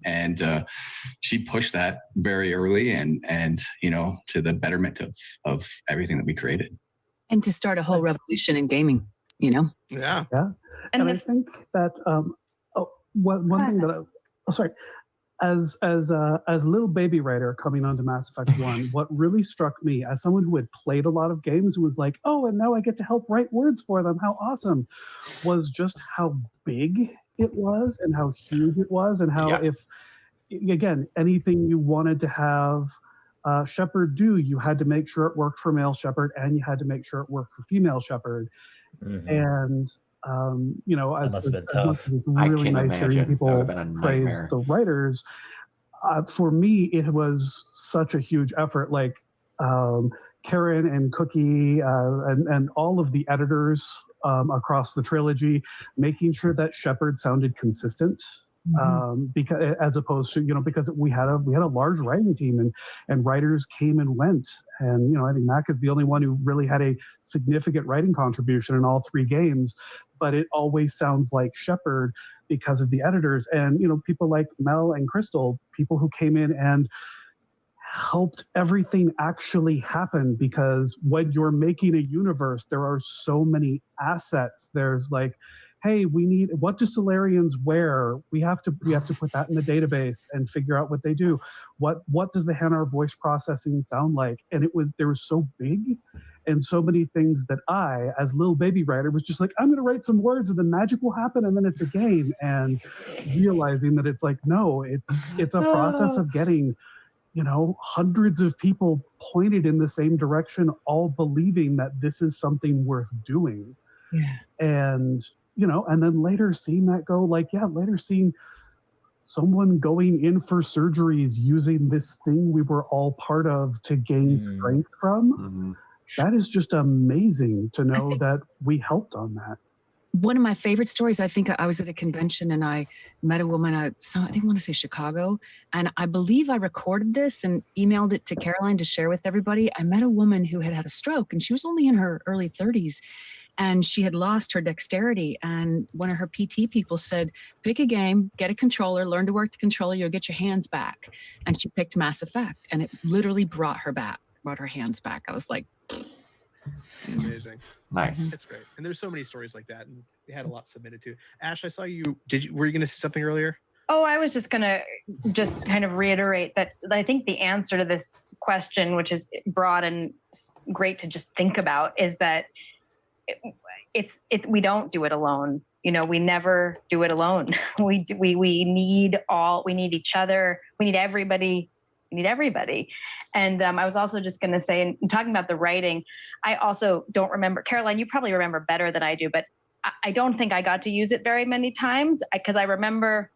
she pushed that very early, and you know, to the betterment of everything that we created, and to start a whole revolution in gaming. You know? Yeah. And I think that one thing that as a little baby writer coming onto Mass Effect 1, what really struck me as someone who had played a lot of games and was like, oh, and now I get to help write words for them, how awesome, was just how big it was and how huge it was, and how if, again, anything you wanted to have Shepard do, you had to make sure it worked for male Shepard, and you had to make sure it worked for female Shepard. And you know, as much as it's really nice hearing people praise the writers, for me, it was such a huge effort. Like Karen and Cookie and all of the editors across the trilogy, making sure that Shepard sounded consistent. Because as opposed to, you know, because we had a large writing team and writers came and went, and you know, I think Mac is the only one who really had a significant writing contribution in all 3 games, but it always sounds like Shepard because of the editors and, you know, people like Mel and Crystal, people who came in and helped everything actually happen, because when you're making a universe, there are so many assets. There's like, hey, we need, what do Solarians wear? We have to put that in the database and figure out what they do. What does the Hanar voice processing sound like? And there was so big and so many things that I, as little baby writer, was just like, I'm going to write some words and then magic will happen and then it's a game. And realizing that it's like, no, it's a process of getting, you know, hundreds of people pointed in the same direction, all believing that this is something worth doing. Yeah. And, you know, and then later seeing that go, like, yeah, later seeing someone going in for surgeries using this thing we were all part of to gain strength from. That is just amazing to know that we helped on that. One of my favorite stories, I think I was at a convention and I met a woman, I think I want to say Chicago, and I believe I recorded this and emailed it to Caroline to share with everybody. I met a woman who had had a stroke and she was only in her early 30s and she had lost her dexterity. And one of her PT people said, pick a game, get a controller, learn to work the controller, you'll get your hands back. And she picked Mass Effect and it literally brought her hands back. I was like, it's amazing. Nice. That's great. And there's so many stories like that, and we had a lot submitted to. Ash, I saw you. Were you going to say something earlier? Oh, I was just going to kind of reiterate that I think the answer to this question, which is broad and great to just think about, is that we don't do it alone. You know, we never do it alone. We need each other. We need everybody. We need everybody. And I was also just going to say, and talking about the writing, I also don't remember, Caroline, you probably remember better than I do, but I don't think I got to use it very many times, because I remember,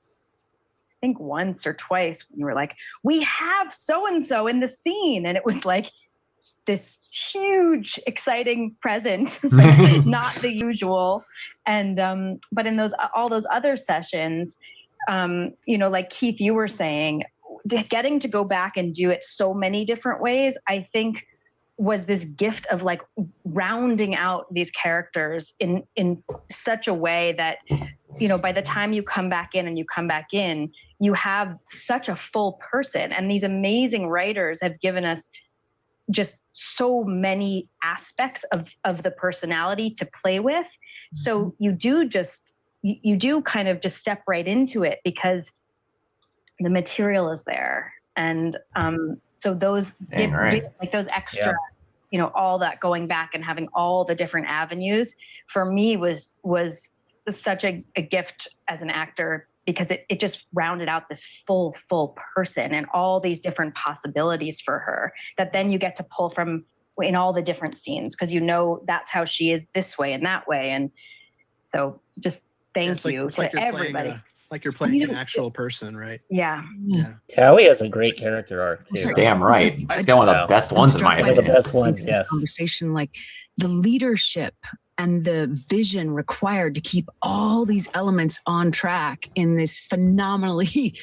I think once or twice, when you were like, we have so-and-so in the scene. And it was like this huge, exciting present, like, not the usual. And, but in all those other sessions, you know, like Keith, you were saying, getting to go back and do it so many different ways, I think was this gift of like rounding out these characters in such a way that, you know, by the time you come back in, you have such a full person. And these amazing writers have given us just so many aspects of the personality to play with. So you do kind of just step right into it because the material is there. And so those like those extra, you know, all that going back and having all the different avenues for me was such a gift as an actor, because it just rounded out this full person and all these different possibilities for her that then you get to pull from in all the different scenes, because you know that's how she is this way and that way. And so just thank you to everybody. Like you're playing an actual person, right? Yeah. Tali has a great character arc too. Damn right. She's got one of the best ones in my opinion. One of the best ones, yes. Conversation, like the leadership and the vision required to keep all these elements on track in this phenomenally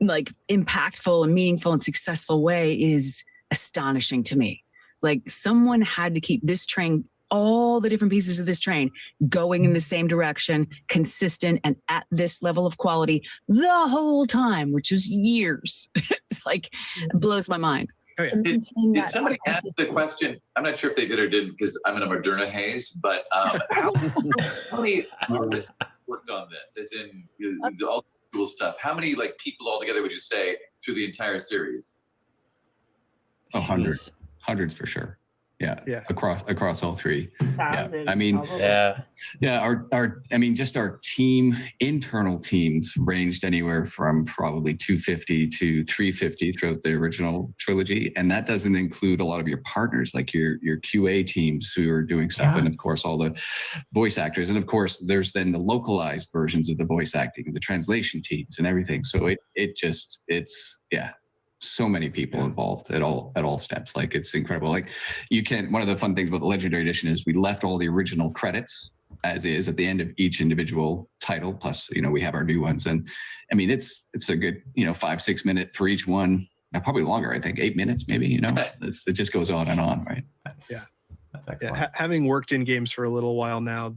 like impactful and meaningful and successful way is astonishing to me. Like someone had to keep this train, all the different pieces of this train going in the same direction, consistent and at this level of quality the whole time, which is years. It's like, it blows my mind. Oh, yeah. Did somebody ask the question? I'm not sure if they did or didn't, because I'm in a Moderna haze, but how many artists worked on this, as in all the cool stuff? How many like people altogether would you say through the entire series? Hundreds for sure. across all three. Thousands, I mean, probably. just our team, internal teams ranged anywhere from probably 250 to 350 throughout the original trilogy, and that doesn't include a lot of your partners, like your QA teams who are doing stuff, and of course all the voice actors, and of course there's then the localized versions of the voice acting, the translation teams, and everything. So it's so many people involved at all steps. Like, it's incredible. Like, one of the fun things about the Legendary Edition is we left all the original credits as is at the end of each individual title, plus we have our new ones, and I mean it's a good 5-6 minute for each one, probably longer, I think 8 minutes maybe. It just goes on and on, right? That's excellent. Yeah, having worked in games for a little while now,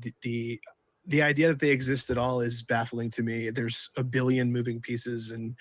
the idea that they exist at all is baffling to me. There's a billion moving pieces and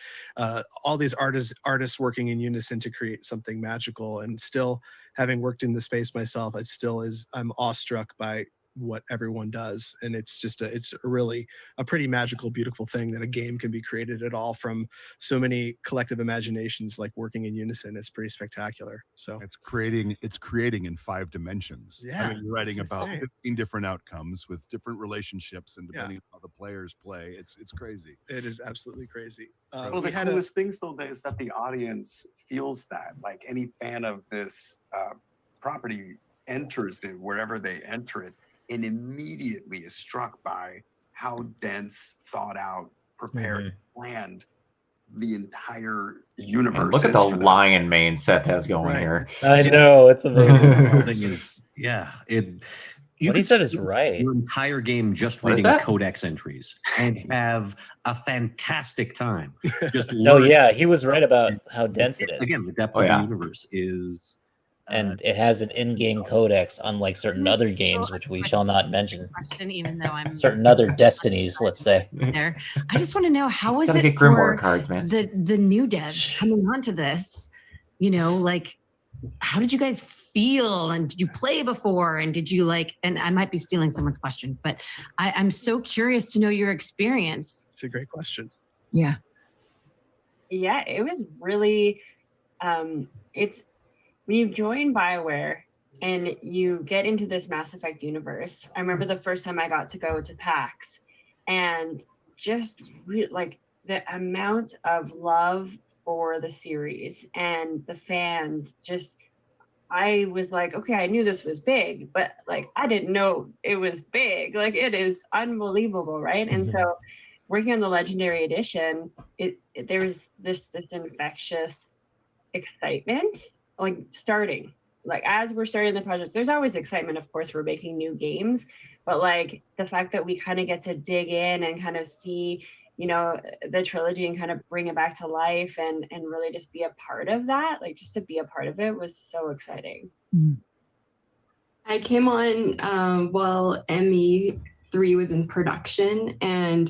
all these artists working in unison to create something magical. And still, having worked in the space myself, I'm awestruck by what everyone does, and it's really a pretty magical, beautiful thing that a game can be created at all from so many collective imaginations like working in unison. It's pretty spectacular. So it's creating in 5 dimensions. Yeah, I mean, you're writing about insane. 15 different outcomes with different relationships, and depending on how the players play, it's crazy. It is absolutely crazy. Well, the coolest things though is that the audience feels that, like, any fan of this property enters it wherever they enter it, and immediately is struck by how dense, thought out, prepared, planned the entire universe. And look at the lion mane Seth has going here. I know, it's What amazing. he said is right. Your entire game just What is reading that? codex entries and have a fantastic time. Just Oh yeah, he was right about how dense it is. Again, the depth of the universe is. And it has an in-game codex, unlike certain other games, which we shall not mention. Question, even though I'm Certain other destinies, let's say. there. I just want to know, how is Gotta it get Grimoire for cards, man. the new devs coming onto this? Like, how did you guys feel? And did you play before? And did you and I might be stealing someone's question, but I'm so curious to know your experience. It's a great question. Yeah. Yeah, it was really, when you join BioWare and you get into this Mass Effect universe, I remember the first time I got to go to PAX, and just the amount of love for the series and the fans, I was like, okay, I knew this was big, but I didn't know it was big. It is unbelievable, right? And so working on the Legendary Edition, there was this infectious excitement. Starting, as we're starting the project, there's always excitement, of course, we're making new games, but the fact that we kind of get to dig in and kind of see, the trilogy and kind of bring it back to life and really just be a part of that, just to be a part of it was so exciting. I came on while ME3 was in production, and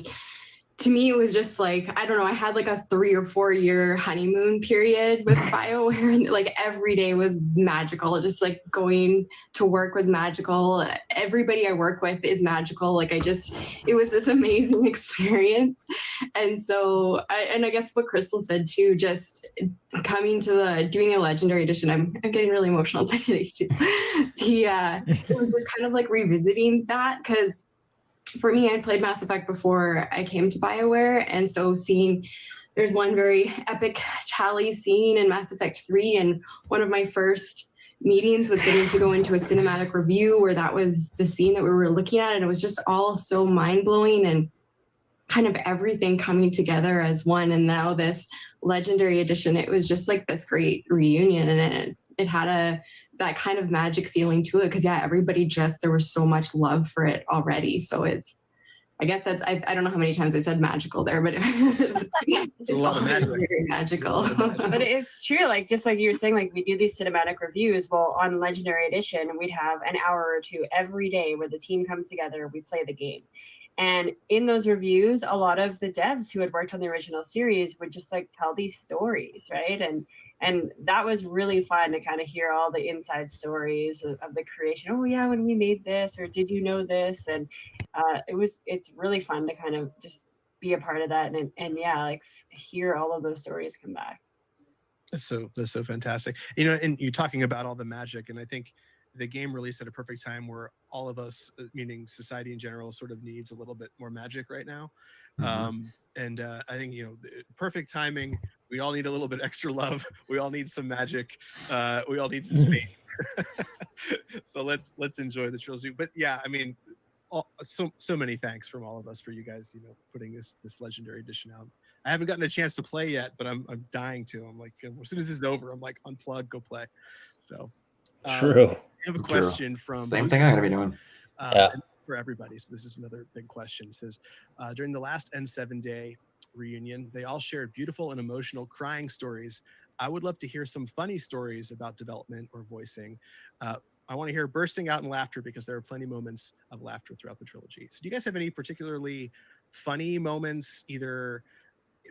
to me, it was just I don't know, I had a 3 or 4 year honeymoon period with BioWare, and every day was magical. Just going to work was magical. Everybody I work with is magical. It was this amazing experience. And so, I guess what Crystal said too, just coming to doing a Legendary Edition, I'm getting really emotional today too. It was just kind of revisiting that, because for me, I played Mass Effect before I came to BioWare, and so there's one very epic Tali scene in Mass Effect 3, and one of my first meetings was getting to go into a cinematic review where that was the scene that we were looking at, and it was just all so mind-blowing and kind of everything coming together as one. And now this Legendary Edition, it was just this great reunion, and it had that kind of magic feeling to it, because everybody there was so much love for it already. So I guess I don't know how many times I said magical there, but it's a lot of magic. Very magical. But it's true, just like you were saying, we do these cinematic reviews. Well, on Legendary Edition, we'd have an hour or two every day where the team comes together, we play the game. And in those reviews, a lot of the devs who had worked on the original series would just tell these stories, right? And that was really fun to kind of hear all the inside stories of the creation. Oh yeah, when we made this, or did you know this? And it's really fun to kind of just be a part of that and hear all of those stories come back. That's so fantastic. And you're talking about all the magic, and I think the game released at a perfect time where all of us, meaning society in general, sort of needs a little bit more magic right now. And I think, perfect timing. We all need a little bit extra love. We all need some magic. We all need some space. So let's enjoy the trilogy. But yeah, I mean, so many thanks from all of us for you guys, putting this legendary edition out. I haven't gotten a chance to play yet, but I'm dying to. I'm like, as soon as this is over, I'm like, unplug, go play. So True. I have a question from Same thing I'm gonna be doing. For everybody. So this is another big question. It says, during the last N7 day reunion, they all shared beautiful and emotional crying stories. I would love to hear some funny stories about development or voicing. I want to hear bursting out in laughter because there are plenty of moments of laughter throughout the trilogy. So do you guys have any particularly funny moments, either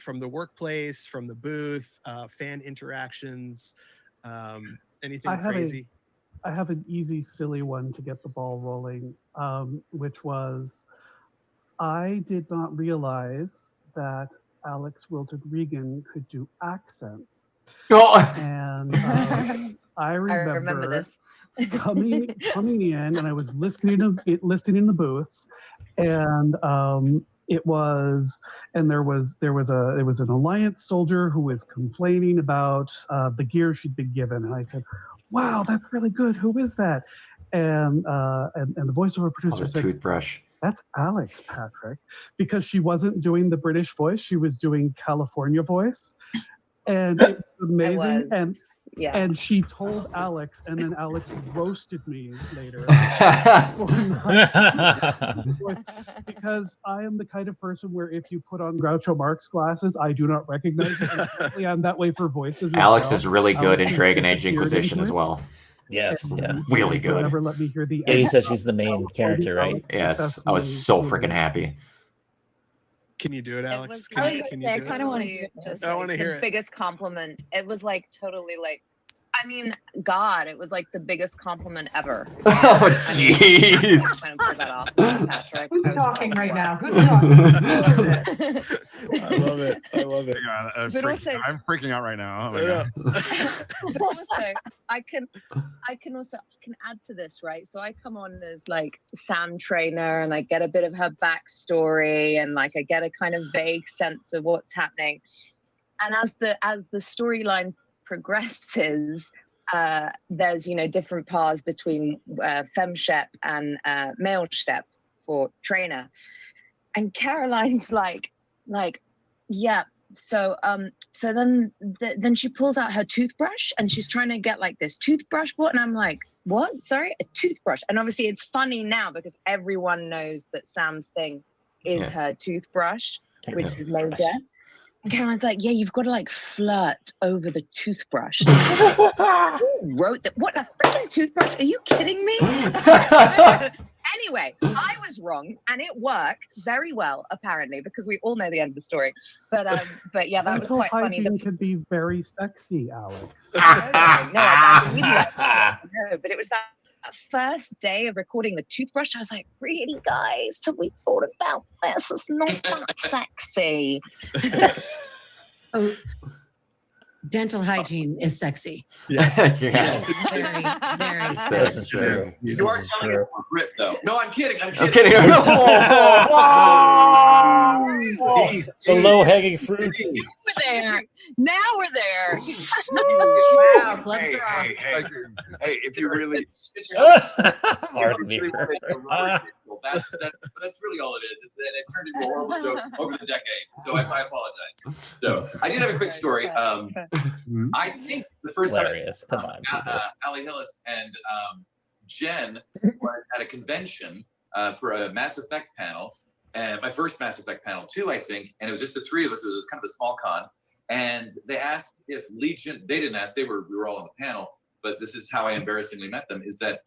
from the workplace, from the booth, fan interactions, anything crazy? I have an easy, silly one to get the ball rolling, which was, I did not realize that Alex Wilton Regan could do accents. And I remember this. coming in, and I was listening in the booth, and it was an Alliance soldier who was complaining about the gear she'd been given, and I said, "Wow, that's really good. Who is that?" And the voiceover producer said, "Toothbrush. That's Alex, Patrick," because she wasn't doing the British voice; she was doing California voice, and it was amazing. And she told Alex, and then Alex roasted me later because I am the kind of person where if you put on Groucho Marx glasses, I do not recognize it. Apparently, I'm that way for voices. Alex is really good in Dragon Age Inquisition as well. Yes, yeah, really good. Never let me hear the. Yeah, you said she's the main character, right? Yes, I was so freaking happy. Can you do it, Alex? I kind of want to hear it. I want to hear the it. biggest compliment. It was like totally like, I mean, God, it was like the biggest compliment ever. Oh, jeez. Patrick. Who's talking right now? Who's talking? I love it. I love it. But also- I'm freaking out right now. Oh my God. But also, I can add to this, right? So I come on as like Sam trainer, and I get a bit of her backstory, and like I get a kind of vague sense of what's happening. And as the storyline progresses, there's different paths between Fem-Shep and Male-Shep for trainer, and Caroline's like yeah. So then she pulls out her toothbrush, and she's trying to get like this toothbrush bought, and I'm like, what? Sorry, a toothbrush? And obviously it's funny now because everyone knows that Sam's thing is her toothbrush, which is major. And Caroline's like, yeah, you've got to like flirt over the toothbrush. Who wrote that? What, a freaking toothbrush? Are you kidding me? Anyway, I was wrong, and it worked very well, apparently, because we all know the end of the story. But yeah, that was quite funny. Hygiene can be very sexy, Alex. No, but it was that first day of recording the toothbrush. I was like, really, guys? So we thought about this. It's not that sexy. Dental hygiene is sexy. Yes. Yes. Very, very This is true. You are telling it for Brit, though. No, I'm kidding. I'm I'm kidding. kidding. The low-hanging fruit. We're there. Now we're there. Wow, gloves are off. Hey, if you really Mark Beaver. That's really all it is. It turned into a horrible joke over the decades. So I apologize. So I did have a quick story. I think the first Hilarious. Come on, Ali Hillis and Jen was at a convention for a Mass Effect panel, and my first Mass Effect panel too, I think. And it was just the three of us. It was kind of a small con. And they asked if Legion. They didn't ask. We were all on the panel. But this is how I embarrassingly met them. Is that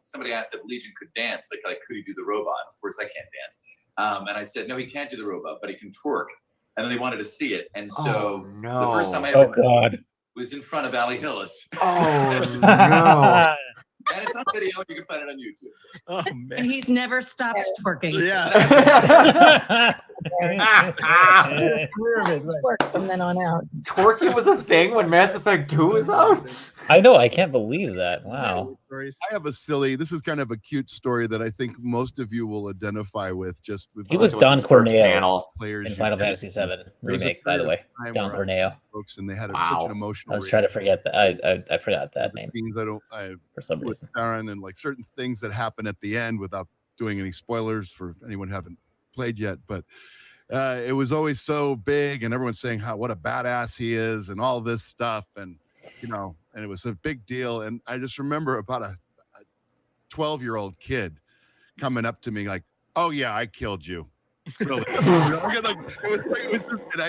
somebody asked if Legion could dance? Like could he do the robot? Of course, I can't dance. And I said, no, he can't do the robot, but he can twerk. And then they wanted to see it. And so the first time I ever was in front of Ali Hillis. Oh no. And it's on video. You can find it on YouTube. Oh man. And he's never stopped twerking. Yeah. Work from then on out. Twerking was a thing when Mass Effect 2 was out? I know. I can't believe that. Wow. I have a silly. This is kind of a cute story that I think most of you will identify with. Just with He was Don Corneo players in Final Fantasy VII remake, by the way. Don Corneo. Folks, and they had such an emotional. I was trying to forget that. I forgot that name. Scenes for some with reason. Saren and like certain things that happen at the end without doing any spoilers for anyone who haven't played yet, but. It was always so big, and everyone's saying what a badass he is, and all this stuff, and and it was a big deal. And I just remember about a 12-year-old kid coming up to me like, "Oh yeah, I killed you." Really?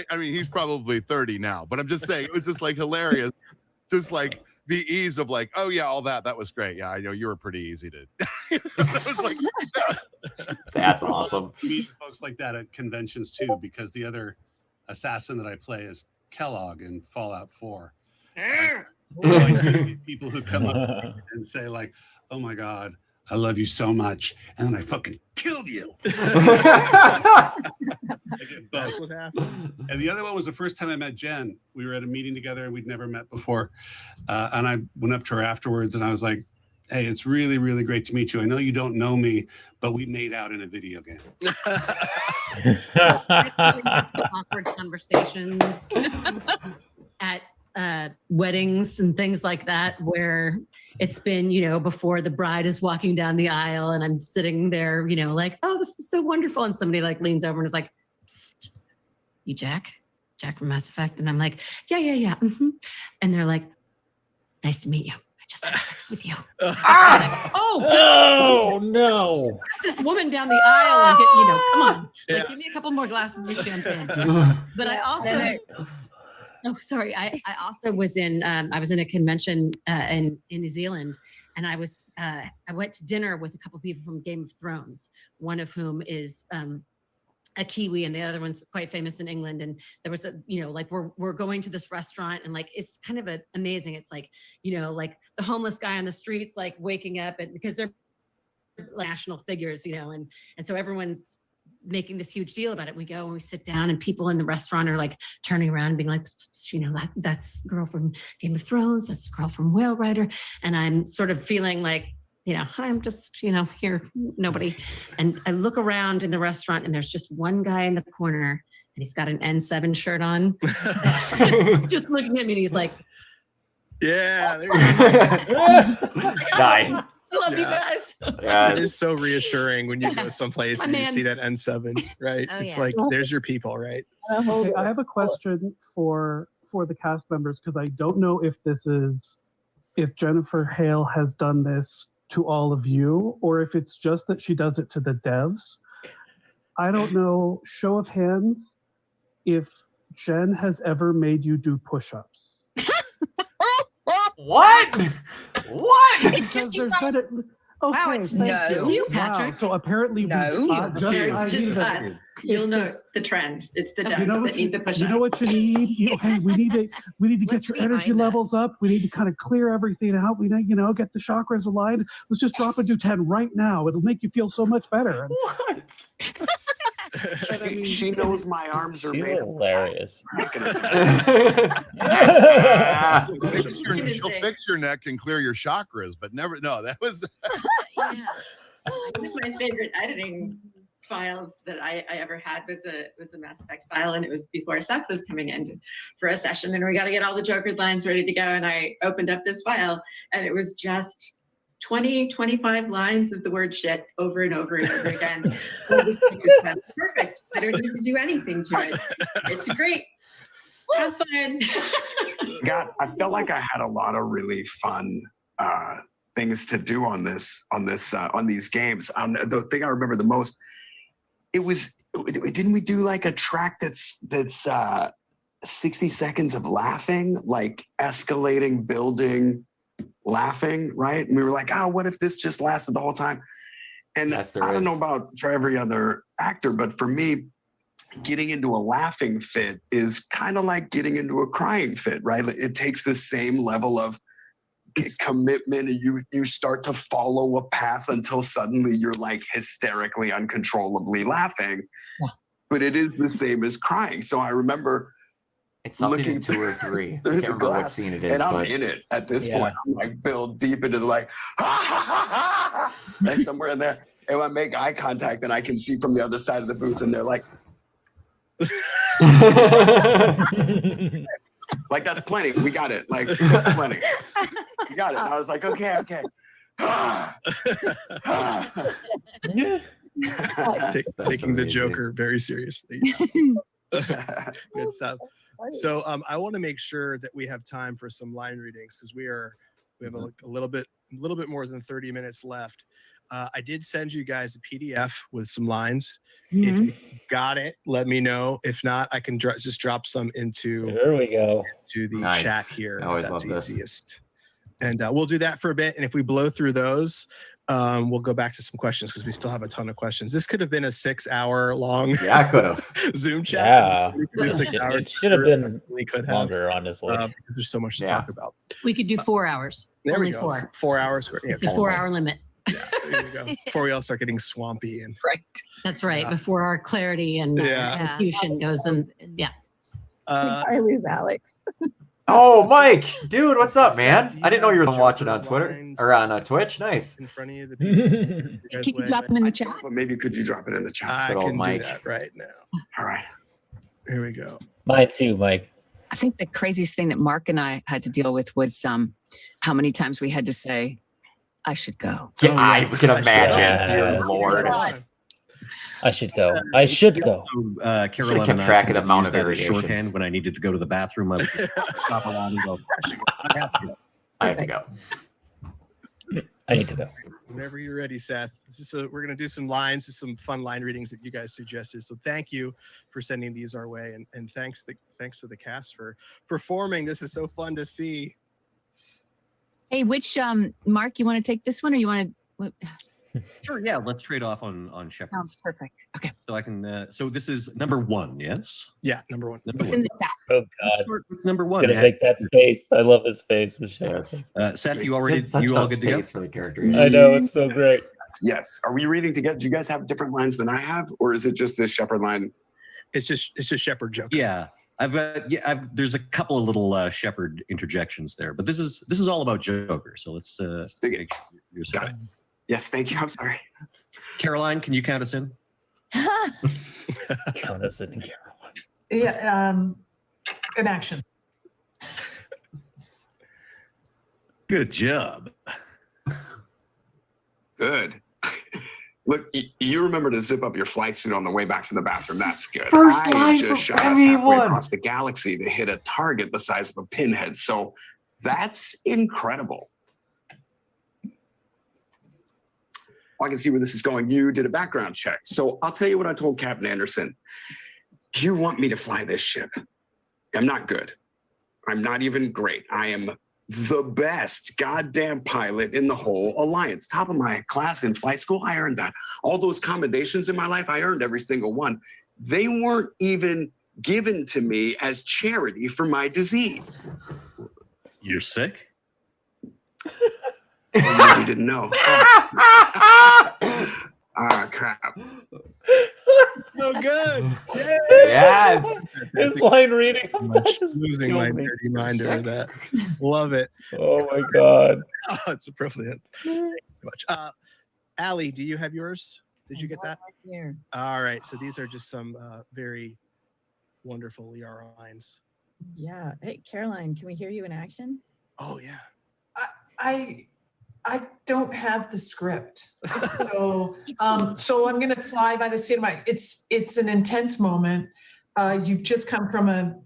I mean, he's probably 30 now, but I'm just saying it was just like hilarious, just like the ease of like, "Oh yeah, all that was great. Yeah, I know you were pretty easy to." It was like. That's awesome. Meet folks like that at conventions too, because the other assassin that I play is Kellogg in Fallout 4. People who come up and say like, "Oh my God, I love you so much," and then I fucking killed you. That's what happens. And the other one was the first time I met Jen. We were at a meeting together and we'd never met before, and I went up to her afterwards and I was like, "Hey, it's really, really great to meet you. I know you don't know me, but we made out in a video game." Awkward conversations at weddings and things like that, where it's been, before the bride is walking down the aisle and I'm sitting there, like, "Oh, this is so wonderful." And somebody like leans over and is like, "Psst, you Jack from Mass Effect?" And I'm like, yeah. Mm-hmm. And they're like, "Nice to meet you. Just had sex with you." Oh no! This woman down the aisle and get, come on, like, give me a couple more glasses of champagne. But I also, sorry, I also was in a convention in New Zealand, and I went to dinner with a couple people from Game of Thrones, one of whom is a Kiwi and the other one's quite famous in England. And there was like we're going to this restaurant and like it's kind of amazing. It's like, like the homeless guy on the streets like waking up, and because they're national figures, and so everyone's making this huge deal about it. We go and we sit down and people in the restaurant are like turning around and being like, that's the girl from Game of Thrones, that's the girl from Whale Rider. And I'm sort of feeling like, I'm just, here, nobody. And I look around in the restaurant and there's just one guy in the corner and he's got an N7 shirt on. Just looking at me and he's like, "Yeah, there you go." Guy. I love you guys. It is so reassuring when you go someplace and you see that N7, right? It's like, there's your people, right? Okay, I have a question for the cast members, because I don't know if Jennifer Hale has done this to all of you, or if it's just that she does it to the devs. I don't know, show of hands, if Jen has ever made you do push-ups. What? It's just you guys. Okay, Wow, it's just you, Patrick. Wow, so apparently it's just us. us. You'll know the trend. It's the devs that need the push-up. You know what you need? Okay, we need to get your energy levels up. We need to kind of clear everything out. We need, get the chakras aligned. Let's just drop into 10 right now. It'll make you feel so much better. What? She knows my arms are made hilarious. She'll fix your neck and clear your chakras, but never. No, that was. One of my favorite editing files that I ever had was a Mass Effect file, and it was before Seth was coming in just for a session, and we got to get all the Joker lines ready to go. And I opened up this file, and it was just 25 lines of the word shit over and over and over again. Perfect. I don't need to do anything to it. It's great. Have fun. I felt like I had a lot of really fun things to do on these games. The thing I remember the most, didn't we do like a track that's 60 seconds of laughing, like escalating, building, laughing, right? And we were like, what if this just lasted the whole time? And yes, I don't know about for every other actor, but for me, getting into a laughing fit is kind of like getting into a crying fit, right? It takes the same level of commitment, and you start to follow a path until suddenly you're like hysterically, uncontrollably laughing. Yeah. But it is the same as crying. So I remember It's something looking in 2 or 3. I through can't the remember what glass, scene it is, and I'm but in it at this Yeah. point. I'm like built deep into the like, and somewhere in there. And I make eye contact, and I can see from the other side of the booth, and they're like, like that's plenty. We got it. Like that's plenty. You got it. And I was like, okay. Taking the amazing. Joker very seriously. Good stuff. So I want to make sure that we have time for some line readings because we have a little bit more than 30 minutes left. I did send you guys a PDF with some lines. If you got it, let me know. If not, I can just drop some into There we go. to the Nice. chat here. I always if that's love this. easiest. And we'll do that for a bit. And if we blow through those, we'll go back to some questions because we still have a ton of questions. This could have been a 6-hour long Yeah, I could have. Zoom chat. Yeah. We could do 6 hours. It should have been We could have. longer, honestly. Because there's so much to talk about. We could do 4 hours. There Only we go. 4. 4 hours. Yeah, It's a 4-hour limit. Yeah, there we go. Before we all start getting swampy and That's right. Before our clarity and Yeah. elocution goes and yeah. I lose Alex. Oh, Mike, dude, what's up, man? I didn't know you were watching on Twitter or on Twitch. Nice. in front of you, the people. You guys Can you wave. drop them in the chat? But maybe could you drop it in the chat? I Good old can do Mike. that right now. All right. Here we go. Mine too, Mike. I think the craziest thing that Mark and I had to deal with was how many times we had to say, "I should go." Yeah, I can imagine, Yes. dear Lord. I should go. I should go. Caroline kept and I track of kind the amount use of that as variations. shorthand when I needed to go to the bathroom. I would just stop around and go. I have to go. I need to go. Whenever you're ready, Seth. We're going to do some lines, just some fun line readings that you guys suggested. So thank you for sending these our way. And thanks to the cast for performing. This is so fun to see. Hey, which Mark, you want to take this one or you want to? Sure, yeah. Let's trade off on Shepard. Sounds perfect. Okay. So I can. So this is number 1. Yes. Yeah, number 1. Number It's 1. in the chat. Oh Let's God. start with number 1. Gonna make that face. I love his face. His Yes. Seth, you It's such all a good to go? face for the characters. I know it's so great. Yes. Are we reading together? Do you guys have different lines than I have, or is it just this Shepard line? It's just Shepard joke. Yeah. There's a couple of little Shepard interjections there, but this is all about Joker. So let's make sure you're set. Got it. Yes, thank you. I'm sorry. Caroline, can you count us in? Count us in, Caroline. Yeah, an action. Good job. Good. Look, you remember to zip up your flight suit on the way back from the bathroom. That's good. First I line just from shot us halfway everyone. across the galaxy to hit a target the size of a pinhead. So that's incredible. I can see where this is going. You did a background check. So I'll tell you what I told Captain Anderson. You want me to fly this ship? I'm not good. I'm not even great. I am the best goddamn pilot in the whole alliance. Top of my class in flight school. I earned that. All those commendations in my life, I earned every single one. They weren't even given to me as charity for my disease. You're sick? Oh, you didn't know. Ah, crap. So good. Yay! Yes. His line reading. That just Losing killed my me. dirty mind over that. Love it. Oh my God. Oh, it's a privilege. Thank you so much. Allie, do you have yours? Did you get that? Here. All right. So these are just some very wonderful Liara lines. Yeah. Hey, Caroline, can we hear you in action? Oh yeah. I don't have the script, so so I'm gonna fly by the seat of my. It's an intense moment. You've just come from a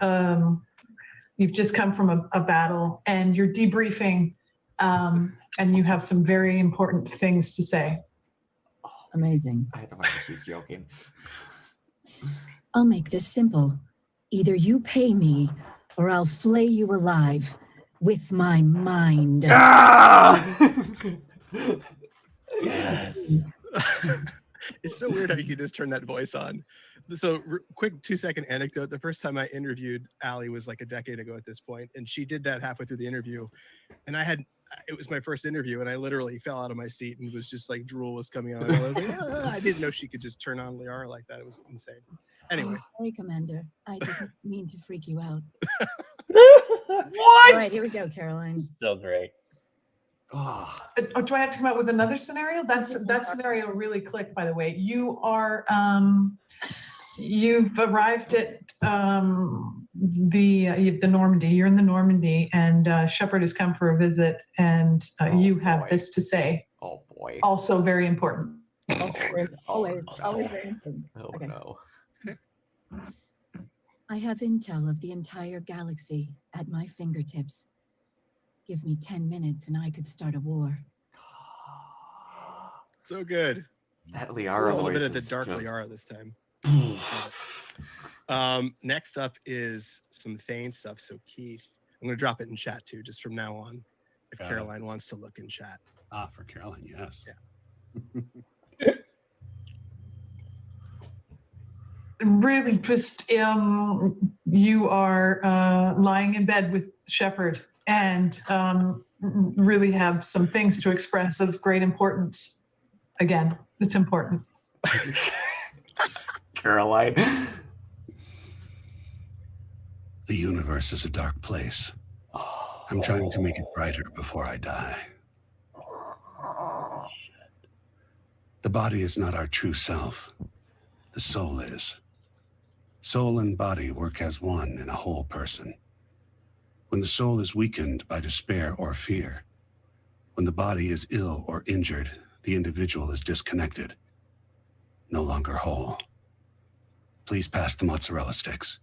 battle, and you're debriefing, and you have some very important things to say. Amazing. I don't know if she's joking. I'll make this simple. Either you pay me, or I'll flay you alive with my mind. Yes. It's so weird how you can just turn that voice on. So quick 2-second anecdote. The first time I interviewed Allie was like a decade ago at this point, and she did that halfway through the interview. And it was my first interview, and I literally fell out of my seat and was just like drool was coming out. I was like, I didn't know she could just turn on Liara like that. It was insane. Anyway. Sorry, Commander. I didn't mean to freak you out. What? All right, here we go, Caroline. So great. Oh, do I have to come up with another scenario? That scenario really clicked, by the way. You are you've arrived at the Normandy. You're in the Normandy, and Shepard has come for a visit, and you have this to say. Oh boy. Also very important. Always very important. Oh Okay. no. I have intel of the entire galaxy at my fingertips. Give me 10 minutes and I could start a war. So good. That A Liara little voice bit of the is dark just- Liara this time. Next up is some Thane stuff. So Keith, I'm going to drop it in chat too, just from now on, if Got it. Caroline wants to look in chat. Ah, for Caroline, yes. Yeah. Really, just you are lying in bed with Shepard, and really have some things to express of great importance. Again, it's important. Caroline. The universe is a dark place. I'm trying to make it brighter before I die. The body is not our true self. The soul is. Soul and body work as one in a whole person. When the soul is weakened by despair or fear, when the body is ill or injured, the individual is disconnected, no longer whole. Please pass the mozzarella sticks.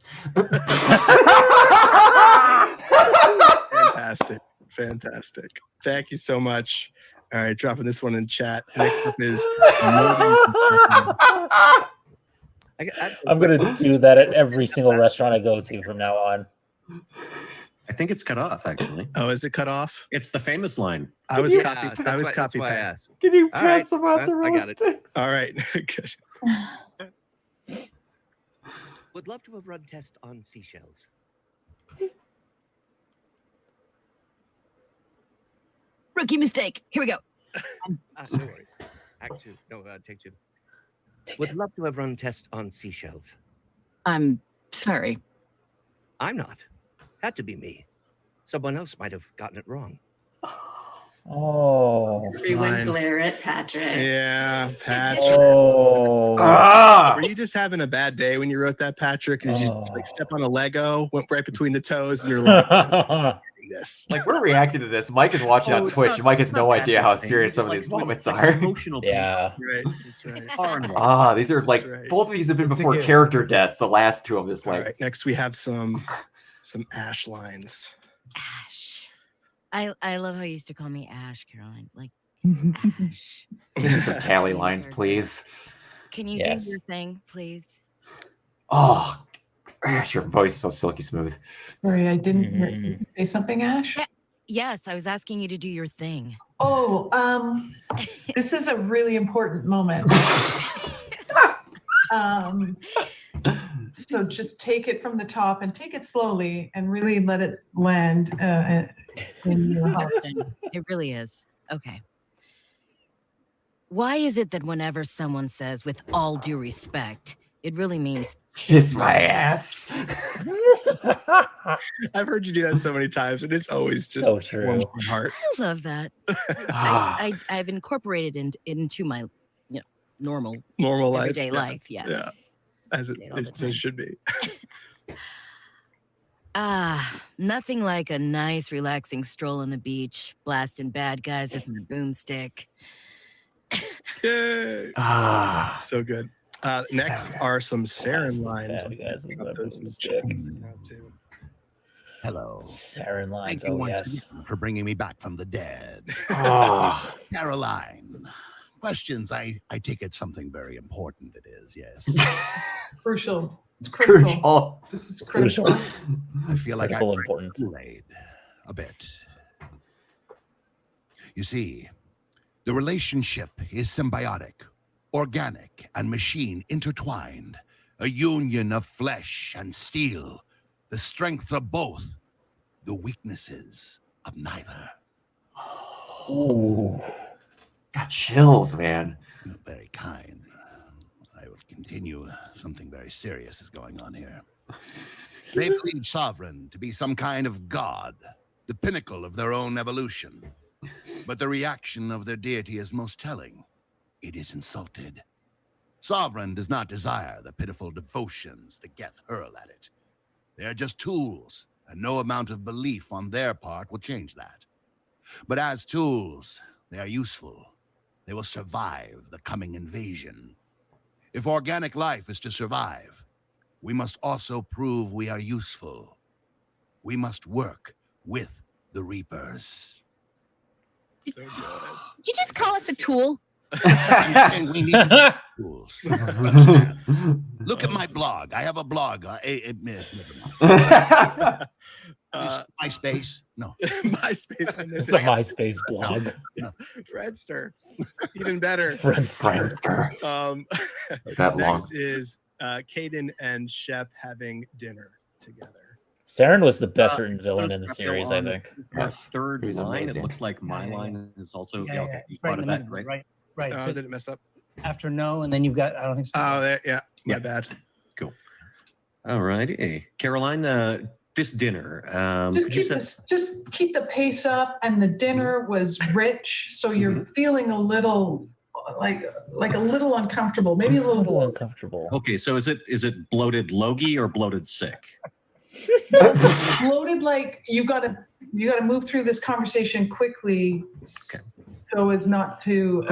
Fantastic. Fantastic. Thank you so much. All right, dropping this one in chat. Next up is I'm going to do that at every single restaurant I go to from now on. I think it's cut off, actually. Oh, is it cut off? It's the famous line. I was Yeah, copy. that's I was why- copy. that's why I paste. asked. Can you All pass right, the mozzarella sticks? All right. Good. Would love to have run test on seashells. Rookie mistake. Here we go. No worries. Act two. No, take two. Would love to have run test on seashells. I'm sorry. I'm not. Had to be me. Someone else might have gotten it wrong. Oh. Everyone glare at Patrick. Yeah, Patrick. Oh. Were you just having a bad day when you wrote that, Patrick? Did you just like step on a Lego, went right between the toes, and you're like, this. Like we're reacting to this. Mike is watching on it's Twitch. not- Mike has it's no not idea bad how thing. serious It's some of like these when- moments like are. Emotional pain. Yeah. Right. That's right. Ah, these are like right. both of these have been It's a before gift. character deaths. The last two, I'm just All like, right. Next, we have some Ash lines. Ash. I love how you used to call me Ash, Caroline. Like Ash. give me some Tali lines, please. Can you Yes. do your thing, please? Oh, Ash, your voice is so silky smooth. Sorry, I didn't hear you say something, Ash. Yes, I was asking you to do your thing. Oh, this is a really important moment. So just take it from the top and take it slowly and really let it land in your heart. It really is. Okay. Why is it that whenever someone says, with all due respect, it really means Kiss my ass. I've heard you do that so many times, and it's always just So true. warms my heart. I love that. I've incorporated into my normal Normal life. everyday yeah. life. Yeah. Yeah. As it, Say it all the as it should be. Nothing like a nice, relaxing stroll on the beach, blasting bad guys with my boomstick. Yay. Ah, So good. Next are some Saren Blasting lines. bad guys with my Got those in the boomstick. chat now, too. Hello. Sarin lines. Thank you Oh, once yes. again for bringing me back from the dead. Ah. Caroline, questions. I take it something very important it is, yes. Crucial. It's critical. crucial. This is critical. I feel like Critical I important. Kool-Aid a bit. You see, the relationship is symbiotic, organic and machine intertwined, a union of flesh and steel, the strengths of both, the weaknesses of neither. Ooh. Got chills, man. You're very kind. I will continue, something very serious is going on here. They believe Sovereign to be some kind of god, the pinnacle of their own evolution. But the reaction of their deity is most telling. It is insulted. Sovereign does not desire the pitiful devotions the Geth hurl at it. They are just tools, and no amount of belief on their part will change that. But as tools, they are useful. They will survive the coming invasion. If organic life is to survive, we must also prove we are useful. We must work with the Reapers. So good. Did you just call us a tool? I'm saying we need tools. Look at my blog. I have a blog. MySpace? No. MySpace. It's a MySpace blog. Friendster. Even better. Friendster. That long. Next is Caden and Shep having dinner together. Saren was the best written villain in the series, I think. Our third He's line, amazing. it looks like my line is also. Yeah, Yeah, yeah, okay, you it's right spotted in the that, middle, right? Right. Oh, So did it mess up? after no, and then you've got, I don't think so. Oh, there, yeah. My bad. Cool. All righty. Caroline, this dinner, could you say? Just keep the pace up, and the dinner was rich, so you're feeling a little like a little uncomfortable, maybe a little uncomfortable. Okay, so is it bloated Logie or bloated sick? bloated. Like you gotta move through this conversation quickly, so as not to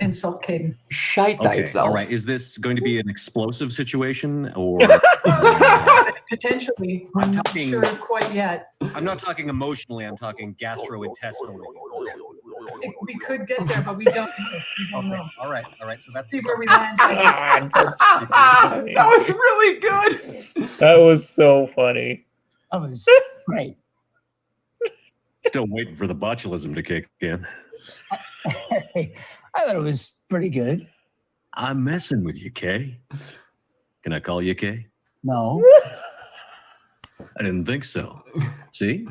insult Caden. Shite Okay, all right. Is this going to be an explosive situation or? Potentially, I'm not talking. sure quite yet. I'm not talking emotionally. I'm talking gastrointestinally. We could get there, but we don't. We don't know. All right. So that's See where we land. That was really good. That was so funny. That was great. Still waiting for the botulism to kick in. I thought it was pretty good. I'm messing with you, Kay. Can I call you Kay? No. I didn't think so. See?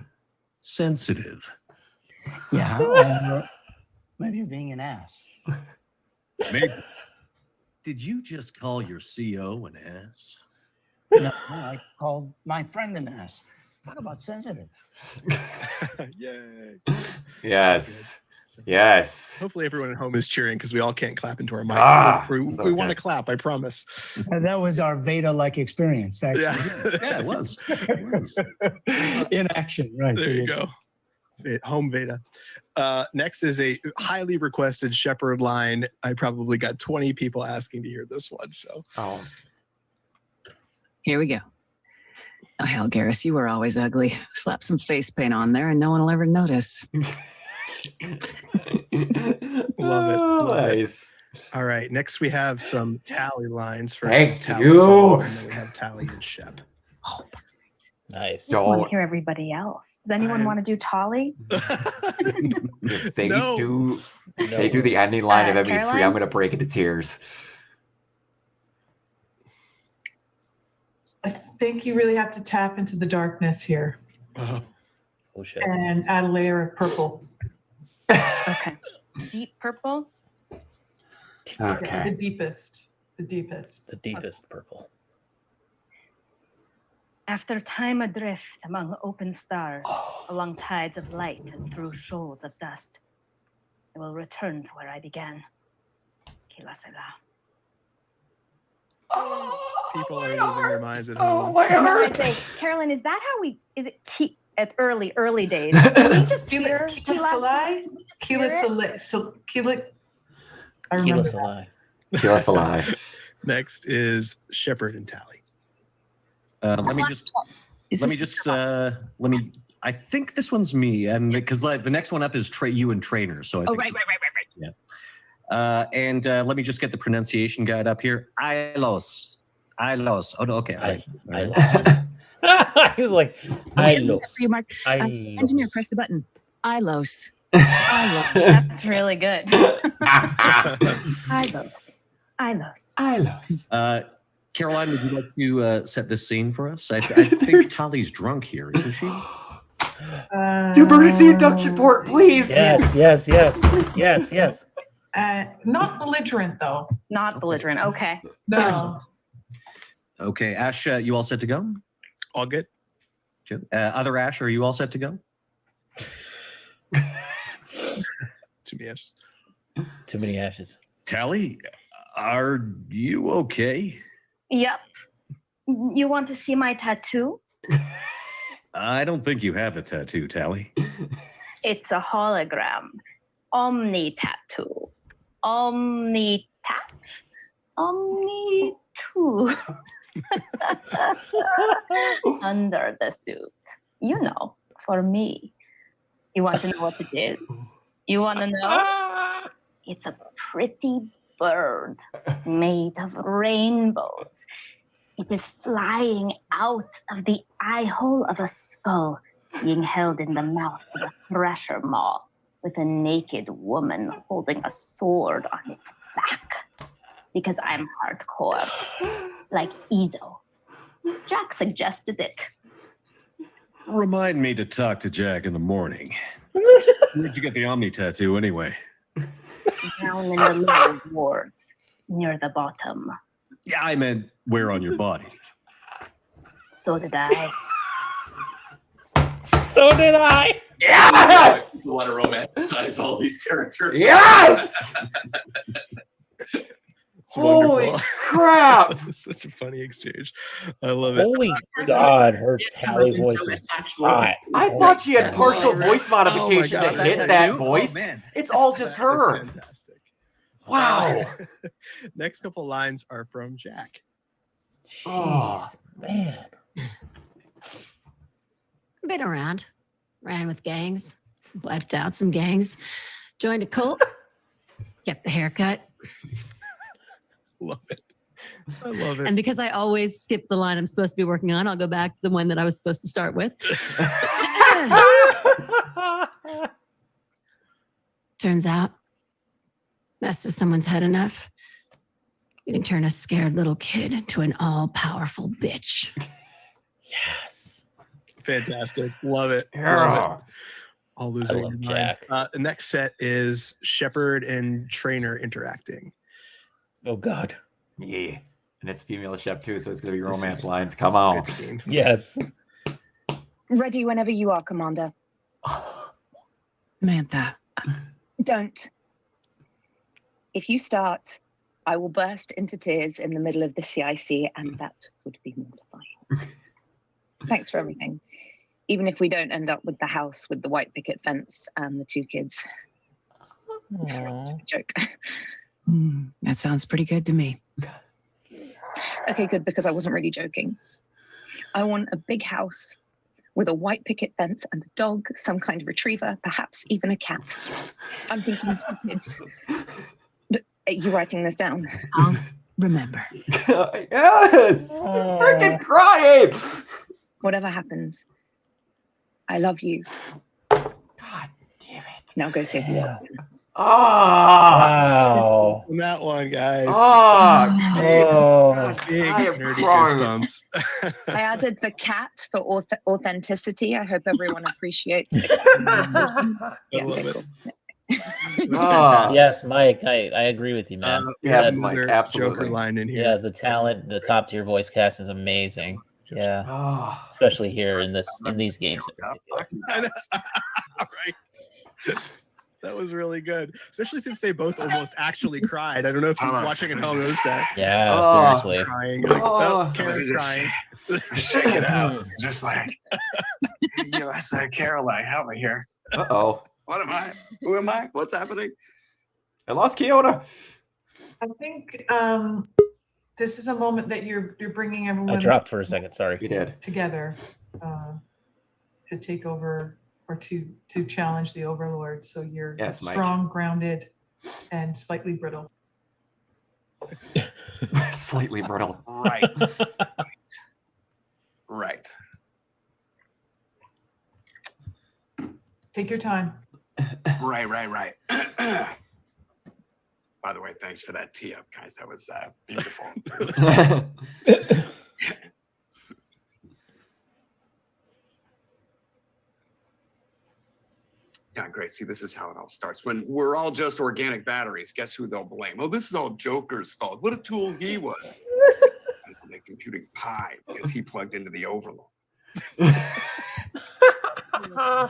Sensitive. Yeah. Maybe you're being an ass. Maybe. Did you just call your CO an ass? No, I called my friend an ass. Talk about sensitive. Yay. Yes. Yes. Hopefully everyone at home is cheering because we all can't clap into our mics. Ah, we so want to good. clap, I promise. That was our Veda-like experience, actually. Yeah. It was. In action, right. There you go. Home Veda. Next is a highly requested Shepard line. I probably got 20 people asking to hear this one. So Here we go. Oh, hell, Garrus, you were always ugly. Slap some face paint on there and no one will ever notice. Love it. Nice. All right. Next we have some Tali lines. First Thank is Tali you. solo, and then we have Tali and Shep. Nice. I want to hear everybody else. Does anyone want to do Tali? If they No. do they do the ending line of ME3, Caroline? I'm gonna break into tears. I think you really have to tap into the darkness here Oh shit. and add a layer of purple. Okay. Deep purple. The deepest. The deepest. The deepest purple. After time adrift among open stars, along tides of light and through shoals of dust, I will return to where I began. Kila Selah. People are losing their minds at Oh home. my No, I heart. think, Carolyn, is that how we? Is it at early days? Can we just hear Kila Salai? Kila Salai. Kila. I remember that. Kill us alive. Next is Shepard and Tali. Let me. I think this one's me, and because the next one up is you and Trainer. So I think, right. yeah. And let me just get the pronunciation guide up here. Ilos. Oh, no, okay. All right. He's like, I look. Engineer, press the button. Ilos. That's really good. Ilos. Caroline, would you like to set this scene for us? I think Tali's drunk here, isn't she? Do emergency induction port, please. Yes. Not belligerent though. Not belligerent. Okay. No. Okay, Ash, you all set to go? All good. Good. Other Ash, are you all set to go? Too many ashes. Too many ashes. Tali, are you okay? Yep. You want to see my tattoo? I don't think you have a tattoo, Tali. It's a hologram. Omni tattoo. Omni tat. Omni two. Under the suit. You know, for me. You want to know what it is? You want to know? It's a pretty bird made of rainbows. It is flying out of the eye hole of a skull, being held in the mouth of a thresher maw, with a naked woman holding a sword on its back. Because I'm hardcore, like Izo. Jack suggested it. Remind me to talk to Jack in the morning. Where'd you get the Omni tattoo anyway? Down in the lower wards, near the bottom. Yeah, I meant where on your body. So did I. So did I. Yes! You want to romanticize all these characters? Yes! It's Holy wonderful. crap! It's such a funny exchange. I love it. Holy God, her Tali voice is hot. I thought she had partial Oh, voice modification God, to that hit tattoo? that Oh, voice. man. It's all just That is her. fantastic. Wow. Next couple lines are from Jack. Oh, man. Been around, ran with gangs, wiped out some gangs, joined a cult, kept the haircut. Love it. I love it. And because I always skip the line I'm supposed to be working on, I'll go back to the one that I was supposed to start with. Turns out, mess with someone's head enough, you can turn a scared little kid into an all-powerful bitch. Yes. Fantastic. Love it. Yeah. Love it. All losing I love your minds. Jack. The next set is Shepard and Trainer interacting. Oh God. Yeah. And it's female chef too, so it's gonna be romance is lines. Come on. Good scene. Yes. Ready whenever you are, Commander. Samantha. Don't. If you start, I will burst into tears in the middle of the CIC, and that would be mortifying. Thanks for everything. Even if we don't end up with the house with the white picket fence and the 2 kids. It's a joke. That sounds pretty good to me. Okay, good, because I wasn't really joking. I want a big house with a white picket fence and a dog, some kind of retriever, perhaps even a cat. I'm thinking 2 kids. But are you writing this down? I'll remember. Yes! Freaking crying! Whatever happens, I love you. God damn it. Now go save the world. Wow. On that one, guys. Oh. Big I am nerdy crying. goosebumps. I added the cat for authenticity. I hope everyone appreciates it. I love it. Ah. Yes, Mike, I agree with you, man. We have Yes, Mike, another absolutely. Joker line in here. Yeah, the talent, the top tier voice cast is amazing. Yeah, Oh. especially here in these games. I know. Right. That was really good, especially since they both almost actually cried. I don't know if you're watching at home noticed that. Yeah, Oh. seriously. Crying. Like, Oh. Karen's crying. Shake it out. Just like, USA Caroline, help me here. Uh-oh. What am I? Who am I? What's happening? I lost Kiona. I think this is a moment that you're bringing everyone I dropped for a second. Sorry. You did. together to take over or to challenge the overlord. So you're Yes, Mike. strong, grounded, and slightly brittle. Slightly brittle. Right. Right. Take your time. Right. By the way, thanks for that tee up, guys. That was beautiful. Yeah, great. See, this is how it all starts. When we're all just organic batteries, guess who they'll blame? Oh, this is all Joker's fault. What a tool he was. And they're computing pi because he plugged into the overload. All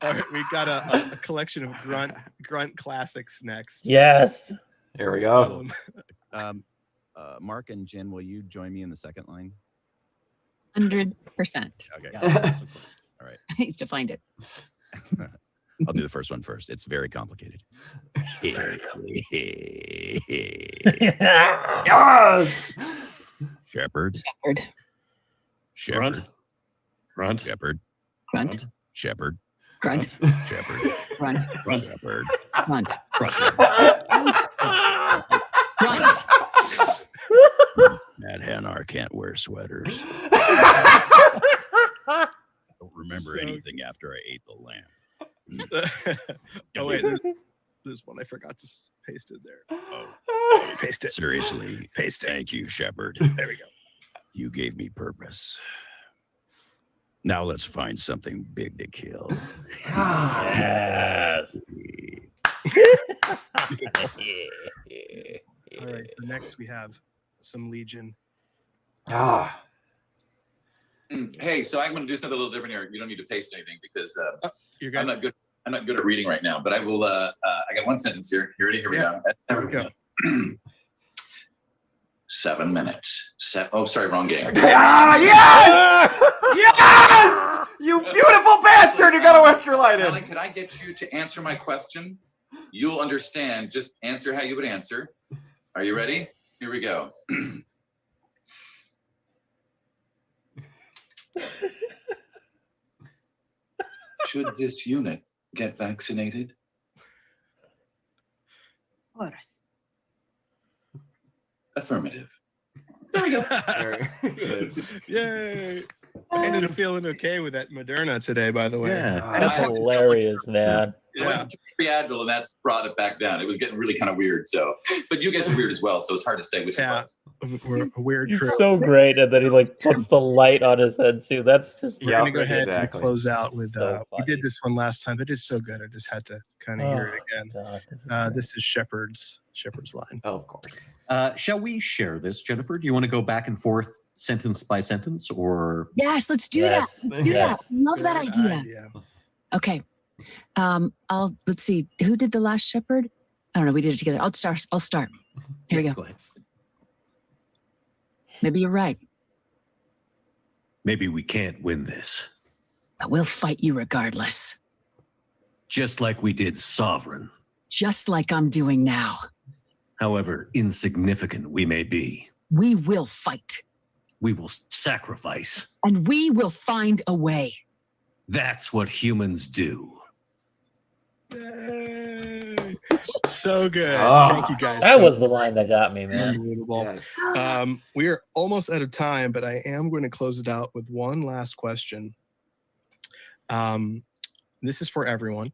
right, we've got a collection of grunt classics next. Yes. Here we go. Mark and Jen, will you join me in the second line? 100%. Okay. All right. I have to find it. I'll do the first one first. It's very complicated. Shepard. Grunt. Grunt. Shepard. Grunt. Shepard. Grunt. Shepard. Grunt. Grunt. Shepard. Grunt. Grunt. Mad Hanar can't wear sweaters. I don't remember anything after I ate the lamb. Oh wait, there's one I forgot to paste in there. Oh, paste it. Seriously, paste it. Thank you, Shepard. There we go. You gave me purpose. Now let's find something big to kill. Yes. All right. So next we have some Legion. Hey, so I'm going to do something a little different here. You don't need to paste anything because you're good. I'm not good. I'm not good at reading right now, but I will. I got one sentence here. You ready? Here we go. There we go. 7 minutes. Oh, sorry, wrong game. Yes! Yes! You beautiful bastard! You got a Wesker light in. Tali, could I get you to answer my question? You'll understand. Just answer how you would answer. Are you ready? Here we go. Should this unit get vaccinated? Of course. Affirmative. There we go. Yay! I ended up feeling okay with that Moderna today, by the way. That's hilarious, man. I went to free Advil, and that's brought it back down. It was getting really kind of weird. So, but you guys are weird as well, so it's hard to say which one. We're a weird crew. He's so great, and then he like puts the light on his head too. That's just We're gonna go ahead and close out with. We did this one last time, but it's so good. I just had to kind of hear it again. This is Shepard's line. Oh, of course. Shall we share this, Jennifer? Do you want to go back and forth sentence by sentence, or? Yes, let's do that. Let's do that. Love that idea. Okay. Let's see. Who did the last Shepard? I don't know. We did it together. I'll start. Here we go. Go ahead. Maybe you're right, Maybe we can't win this. but we'll fight you regardless. Just like we did Sovereign. Just like I'm doing now. However insignificant we may be, We will fight. we will sacrifice. And we will find a way. That's what humans do. Yay. So good. Oh, Thank you guys. That so was the line that got me, man. Unbelievable. We are almost out of time, but I am going to close it out with one last question. This is for everyone.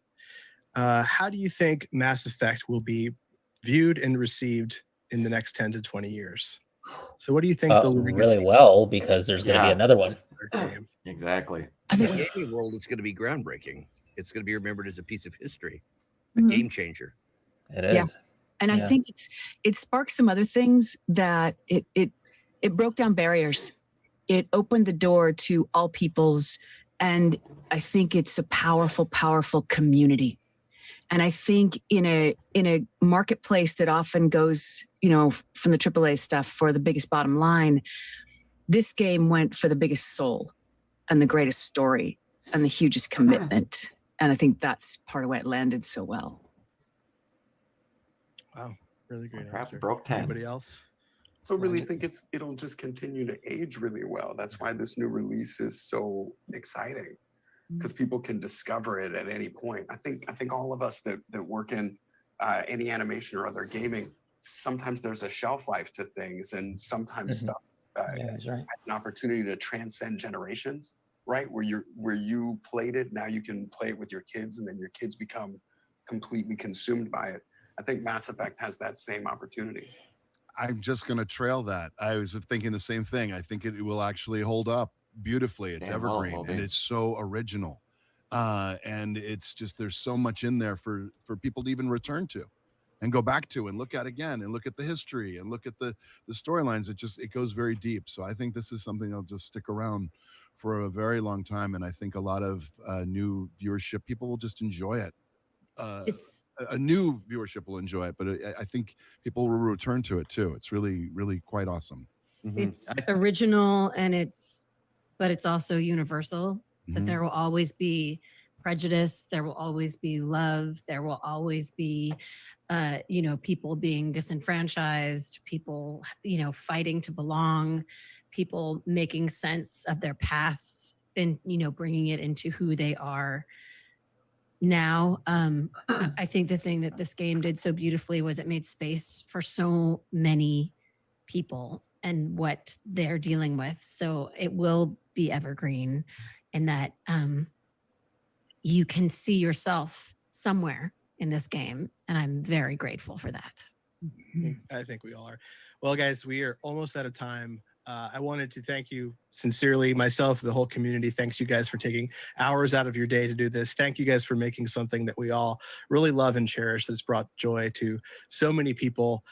How do you think Mass Effect will be viewed and received in the next 10 to 20 years? So what do you think the legacy really well, because there's going to be another one. Exactly. The gaming world is going to be groundbreaking. It's going to be remembered as a piece of history, a game changer. It is. Yeah. And I think it sparked some other things that it broke down barriers. It opened the door to all peoples, and I think it's a powerful, powerful community. And I think in a marketplace that often goes, from the AAA stuff for the biggest bottom line, this game went for the biggest soul and the greatest story and the hugest commitment. And I think that's part of why it landed so well. Wow, really great Perhaps answer. broke 10. Anybody else? So I really think it'll just continue to age really well. That's why this new release is so exciting, because people can discover it at any point. I think all of us that work in any animation or other gaming, sometimes there's a shelf life to things, and sometimes stuff has an opportunity to transcend generations, right? Where you played it, now you can play it with your kids, and then your kids become completely consumed by it. I think Mass Effect has that same opportunity. I'm just going to trail that. I was thinking the same thing. I think it will actually hold up beautifully. It's Damn well, evergreen and it's so original. And it's just, there's so much in there for people to even return to and go back to and look at again and look at the history and look at the storylines. It goes very deep. So I think this is something that'll just stick around for a very long time. And I think a lot of new viewership, people will just enjoy it. It's a new viewership will enjoy it, but I think people will return to it too. It's really, really quite awesome. It's original but it's also universal. That there will always be prejudice. There will always be love. There will always be, people being disenfranchised, people, fighting to belong, people making sense of their pasts and, bringing it into who they are now. I think the thing that this game did so beautifully was it made space for so many people and what they're dealing with. So it will be evergreen, and that you can see yourself somewhere in this game. And I'm very grateful for that. I think we all are. Well, guys, we are almost out of time. I wanted to thank you sincerely, myself, the whole community. Thanks you guys for taking hours out of your day to do this. Thank you guys for making something that we all really love and cherish that's brought joy to so many people.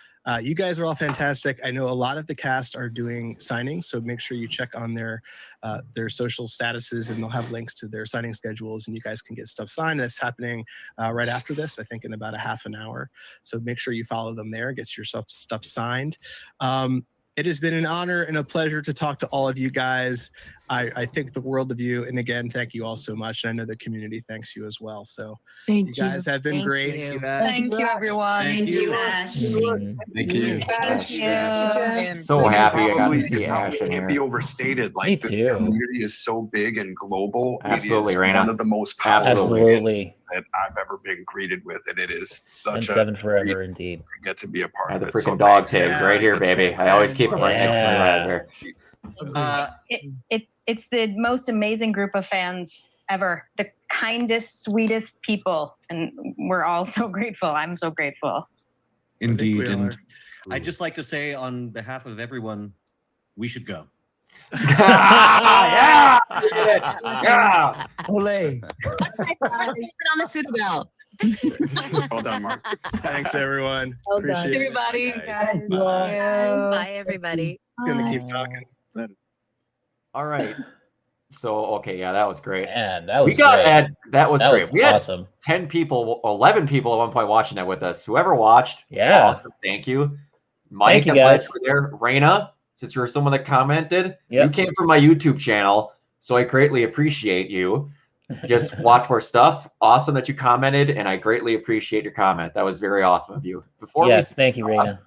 You guys are all fantastic. I know a lot of the cast are doing signings, so make sure you check on their social statuses, and they'll have links to their signing schedules, and you guys can get stuff signed. That's happening right after this, I think in about a half an hour. So make sure you follow them there, get yourself stuff signed. It has been an honor and a pleasure to talk to all of you guys. I think the world of you. And again, thank you all so much. And I know the community thanks you as well. So you guys have been great. Thank you, everyone. Thank you. Ash. Thank you. Thank you. So happy I got to Probably see Ash in can't here. be overstated. Like Me the too. community is so big and global. Absolutely, it is Raina. one of the most powerful Absolutely. that I've ever been greeted with, and it is such And a Seven Forever, indeed. to get to be a part I have of the it. So freaking dog thanks. tags right here, That's so baby. I always keep them right next to me Yeah. right there. It's the most amazing group of fans ever. The kindest, sweetest people, and we're all so grateful. I'm so grateful. Indeed. we all And are. I'd just like to say on behalf of everyone, we should go. Yeah! Yeah! Olay. On the Citadel. Well done, Mark. Thanks, everyone. Well done. Appreciate it. Everybody. Guys. Bye, everybody. Gonna keep talking. All right. So, okay, yeah, that was great. Man, that was we got great. that was That great. was We had awesome. 10 people, 11 people at one point watching that with us. Whoever watched, Yeah. awesome. Thank you. Mike, Thank you, I'm glad guys. you were there. Raina, since you're someone that commented, you Yep. came from my YouTube channel, so I greatly appreciate you. Just watch more stuff. Awesome that you commented, and I greatly appreciate your comment. That was very awesome of you. Before Yes, thank you, Raina.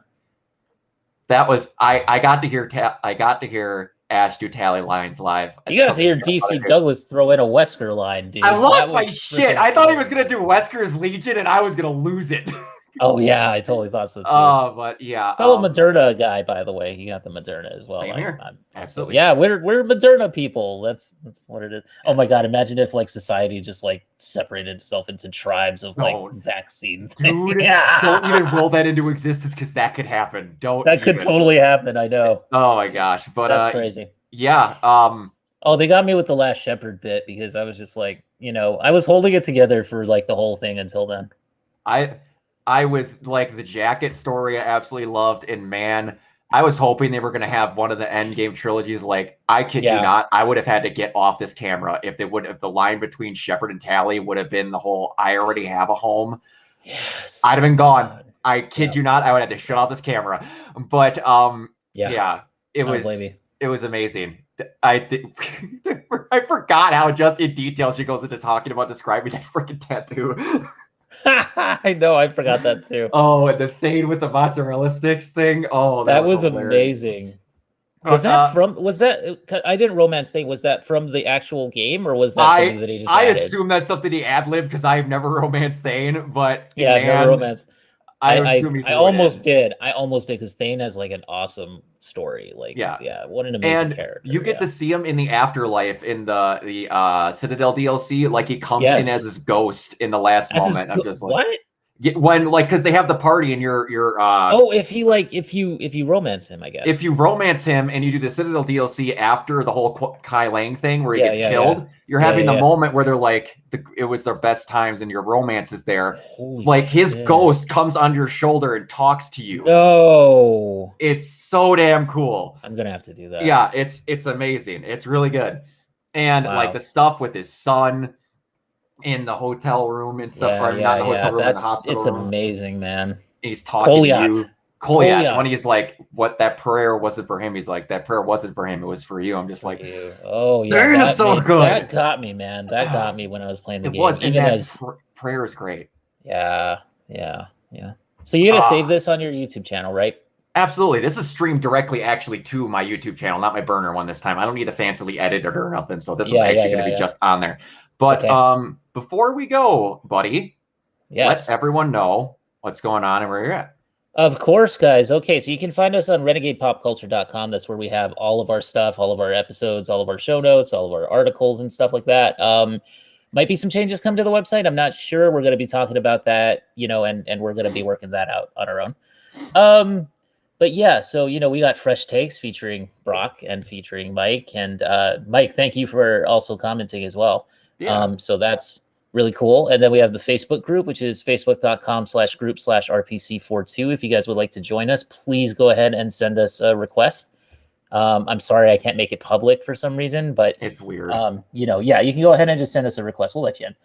that was I got to hear Ash do Tali lines live. You got to hear DC Douglas throw in a Wesker line, dude. I lost That my was shit. freaking I thought he cool. was gonna do Wesker's Legion, and I was gonna lose it. Oh yeah, I totally thought so too. But yeah, Fellow Moderna guy, by the way, he got the Moderna as well. Same here. Absolutely. Yeah, we're Moderna people. That's what it is. Oh my god, imagine if like society just like separated itself into tribes of like No. vaccines. Dude, Yeah. don't even will that into existence because that could happen. Don't. That could even. totally happen. I know. Oh my gosh, but That's crazy. Yeah. Oh, they got me with the last Shepard bit because I was just like, I was holding it together for like the whole thing until then. I was like the jacket story I absolutely loved, and man, I was hoping they were going to have one of the Endgame trilogies. Like, I kid you not, I would have had to get off this camera if the line between Shepard and Tali would have been the whole "I already have a home." Yes, I'd have been gone. I kid you not, I would have had to shut off this camera. But yeah, it was amazing. I forgot how just in detail she goes into talking about describing that freaking tattoo. I know, I forgot that too. Oh, and the Thane with the mozzarella sticks thing. Oh, that was hilarious. amazing. Was that I didn't romance Thane. Was that from the actual game, or was that something that he just added? assume that's something he ad-libbed because I've never romanced Thane, but Yeah, I've never romanced. I almost did because Thane has like an awesome story. Like, what an amazing character. You get to see him in the afterlife in the Citadel DLC. Like he comes in as this ghost in the last moment. I'm just like, what? When like because they have the party and you're oh, if you romance him, I guess. If you romance him and you do the Citadel DLC after the whole Kai Lang thing where he gets killed, you're having the moment where they're like it was their best times and your romance is there. Holy like his shit. ghost comes on your shoulder and talks to you. No. It's so damn cool. I'm gonna have to do that. Yeah, it's amazing. It's really good. And like the stuff with his son in the hotel room and stuff, or not in the hotel room, in the hospital it's room. amazing, man. He's talking to you. Koliat. When he's like, what that prayer wasn't for him, he's like, that prayer wasn't for him, it was for you. I'm just like, oh yeah, that's so good. That got me, man. That got me when I was playing the game. Was, even as prayer is great. Yeah. So you're gonna save this on your YouTube channel, right? Absolutely. This is streamed directly actually to my YouTube channel, not my burner one this time. I don't need a fancily edited or nothing. So this one's actually going to be just on there. But before we go, buddy, let everyone know what's going on and where you're at. Of course, guys. Okay, so you can find us on renegadepopculture.com. That's where we have all of our stuff, all of our episodes, all of our show notes, all of our articles and stuff like that. Might be some changes come to the website. I'm not sure. We're going to be talking about that, and we're going to be working that out on our own. But yeah, so, we got fresh takes featuring Brock and featuring Mike. And Mike, thank you for also commenting as well. Yeah. So that's really cool. And then we have the Facebook group, which is facebook.com/group/RPC42. If you guys would like to join us, please go ahead and send us a request. I'm sorry I can't make it public for some reason, but it's weird. You can go ahead and just send us a request. We'll let you in.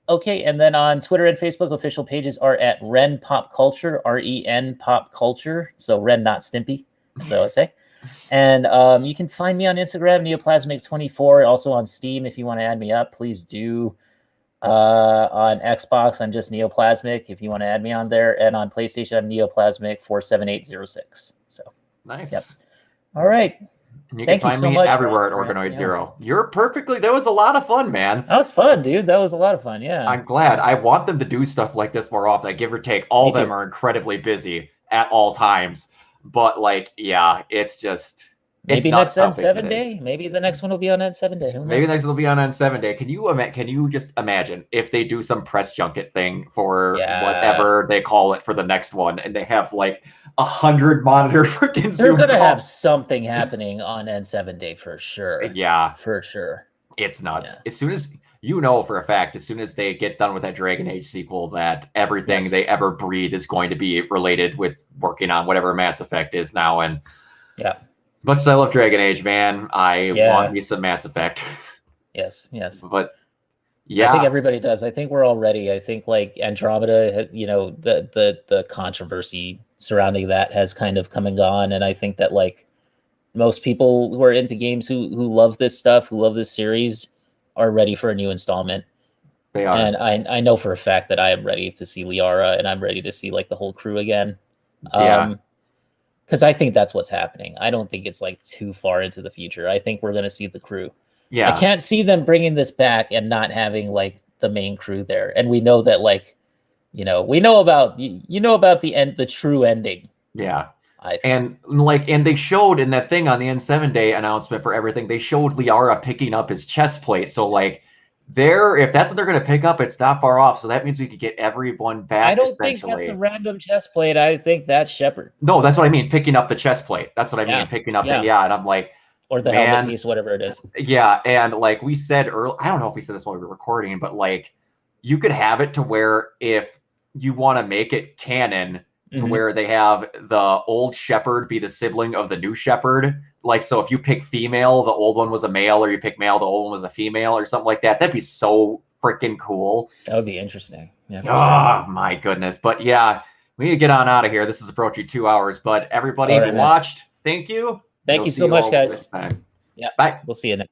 Okay, and then on Twitter and Facebook, official pages are at Ren Pop Culture, REN Pop Culture. So Ren, not Stimpy, so I say. And you can find me on Instagram, Neoplasmic24, also on Steam. If you want to add me up, please do. On Xbox, I'm just Neoplasmic, if you want to add me on there. And on PlayStation, I'm Neoplasmic47806. So nice. Yep. All right. And you can find me everywhere at Organoid Zero. You're perfectly. That was a lot of fun, man. That was fun, dude. That was a lot of fun. Yeah. I'm glad. I want them to do stuff like this more often. I give or take. All of them are incredibly busy at all times. But it's just. Maybe next N7 day. Maybe the next one will be on N7 day. Maybe the next one will be on N7 day. Can you just imagine if they do some press junket thing for whatever they call it for the next one, and they have 100 monitor freaking Zoom? They're gonna have something happening on N7 day for sure. Yeah, for sure. It's nuts. Yeah. As soon as for a fact, as soon as they get done with that Dragon Age sequel, that everything they ever breed is going to be related with working on whatever Mass Effect is now. And much as I love Dragon Age, man, I want me some Mass Effect. Yes. But I think everybody does. I think we're all ready. I think Andromeda, the controversy surrounding that has kind of come and gone. And I think that most people who are into games who love this stuff, who love this series, are ready for a new installment. They are. And I know for a fact that I am ready to see Liara, and I'm ready to see the whole crew again. Because I think that's what's happening. I don't think it's too far into the future. I think we're going to see the crew. Yeah. I can't see them bringing this back and not having the main crew there. And we know that we know about the end, the true ending. Yeah. And they showed in that thing on the N7 day announcement for everything, they showed Liara picking up his chest plate. So if that's what they're going to pick up, it's not far off. So that means we could get everyone back. I don't think that's a random chest plate. I think that's Shepard. No, that's what I mean. Picking up the chest plate. That's what I mean. Picking up and I'm like, or the helmet piece, whatever it is. Yeah. And we said earlier, I don't know if we said this while we were recording, but you could have it to where if you want to make it canon to where they have the old Shepard be the sibling of the new Shepard. So if you pick female, the old one was a male, or you pick male, the old one was a female, or something like that. That'd be so freaking cool. That would be interesting. Yeah. Oh my goodness. But we need to get on out of here. This is approaching 2 hours, but everybody who watched, thank you. Thank you so much, guys. Next time. Yeah. Bye. We'll see you next.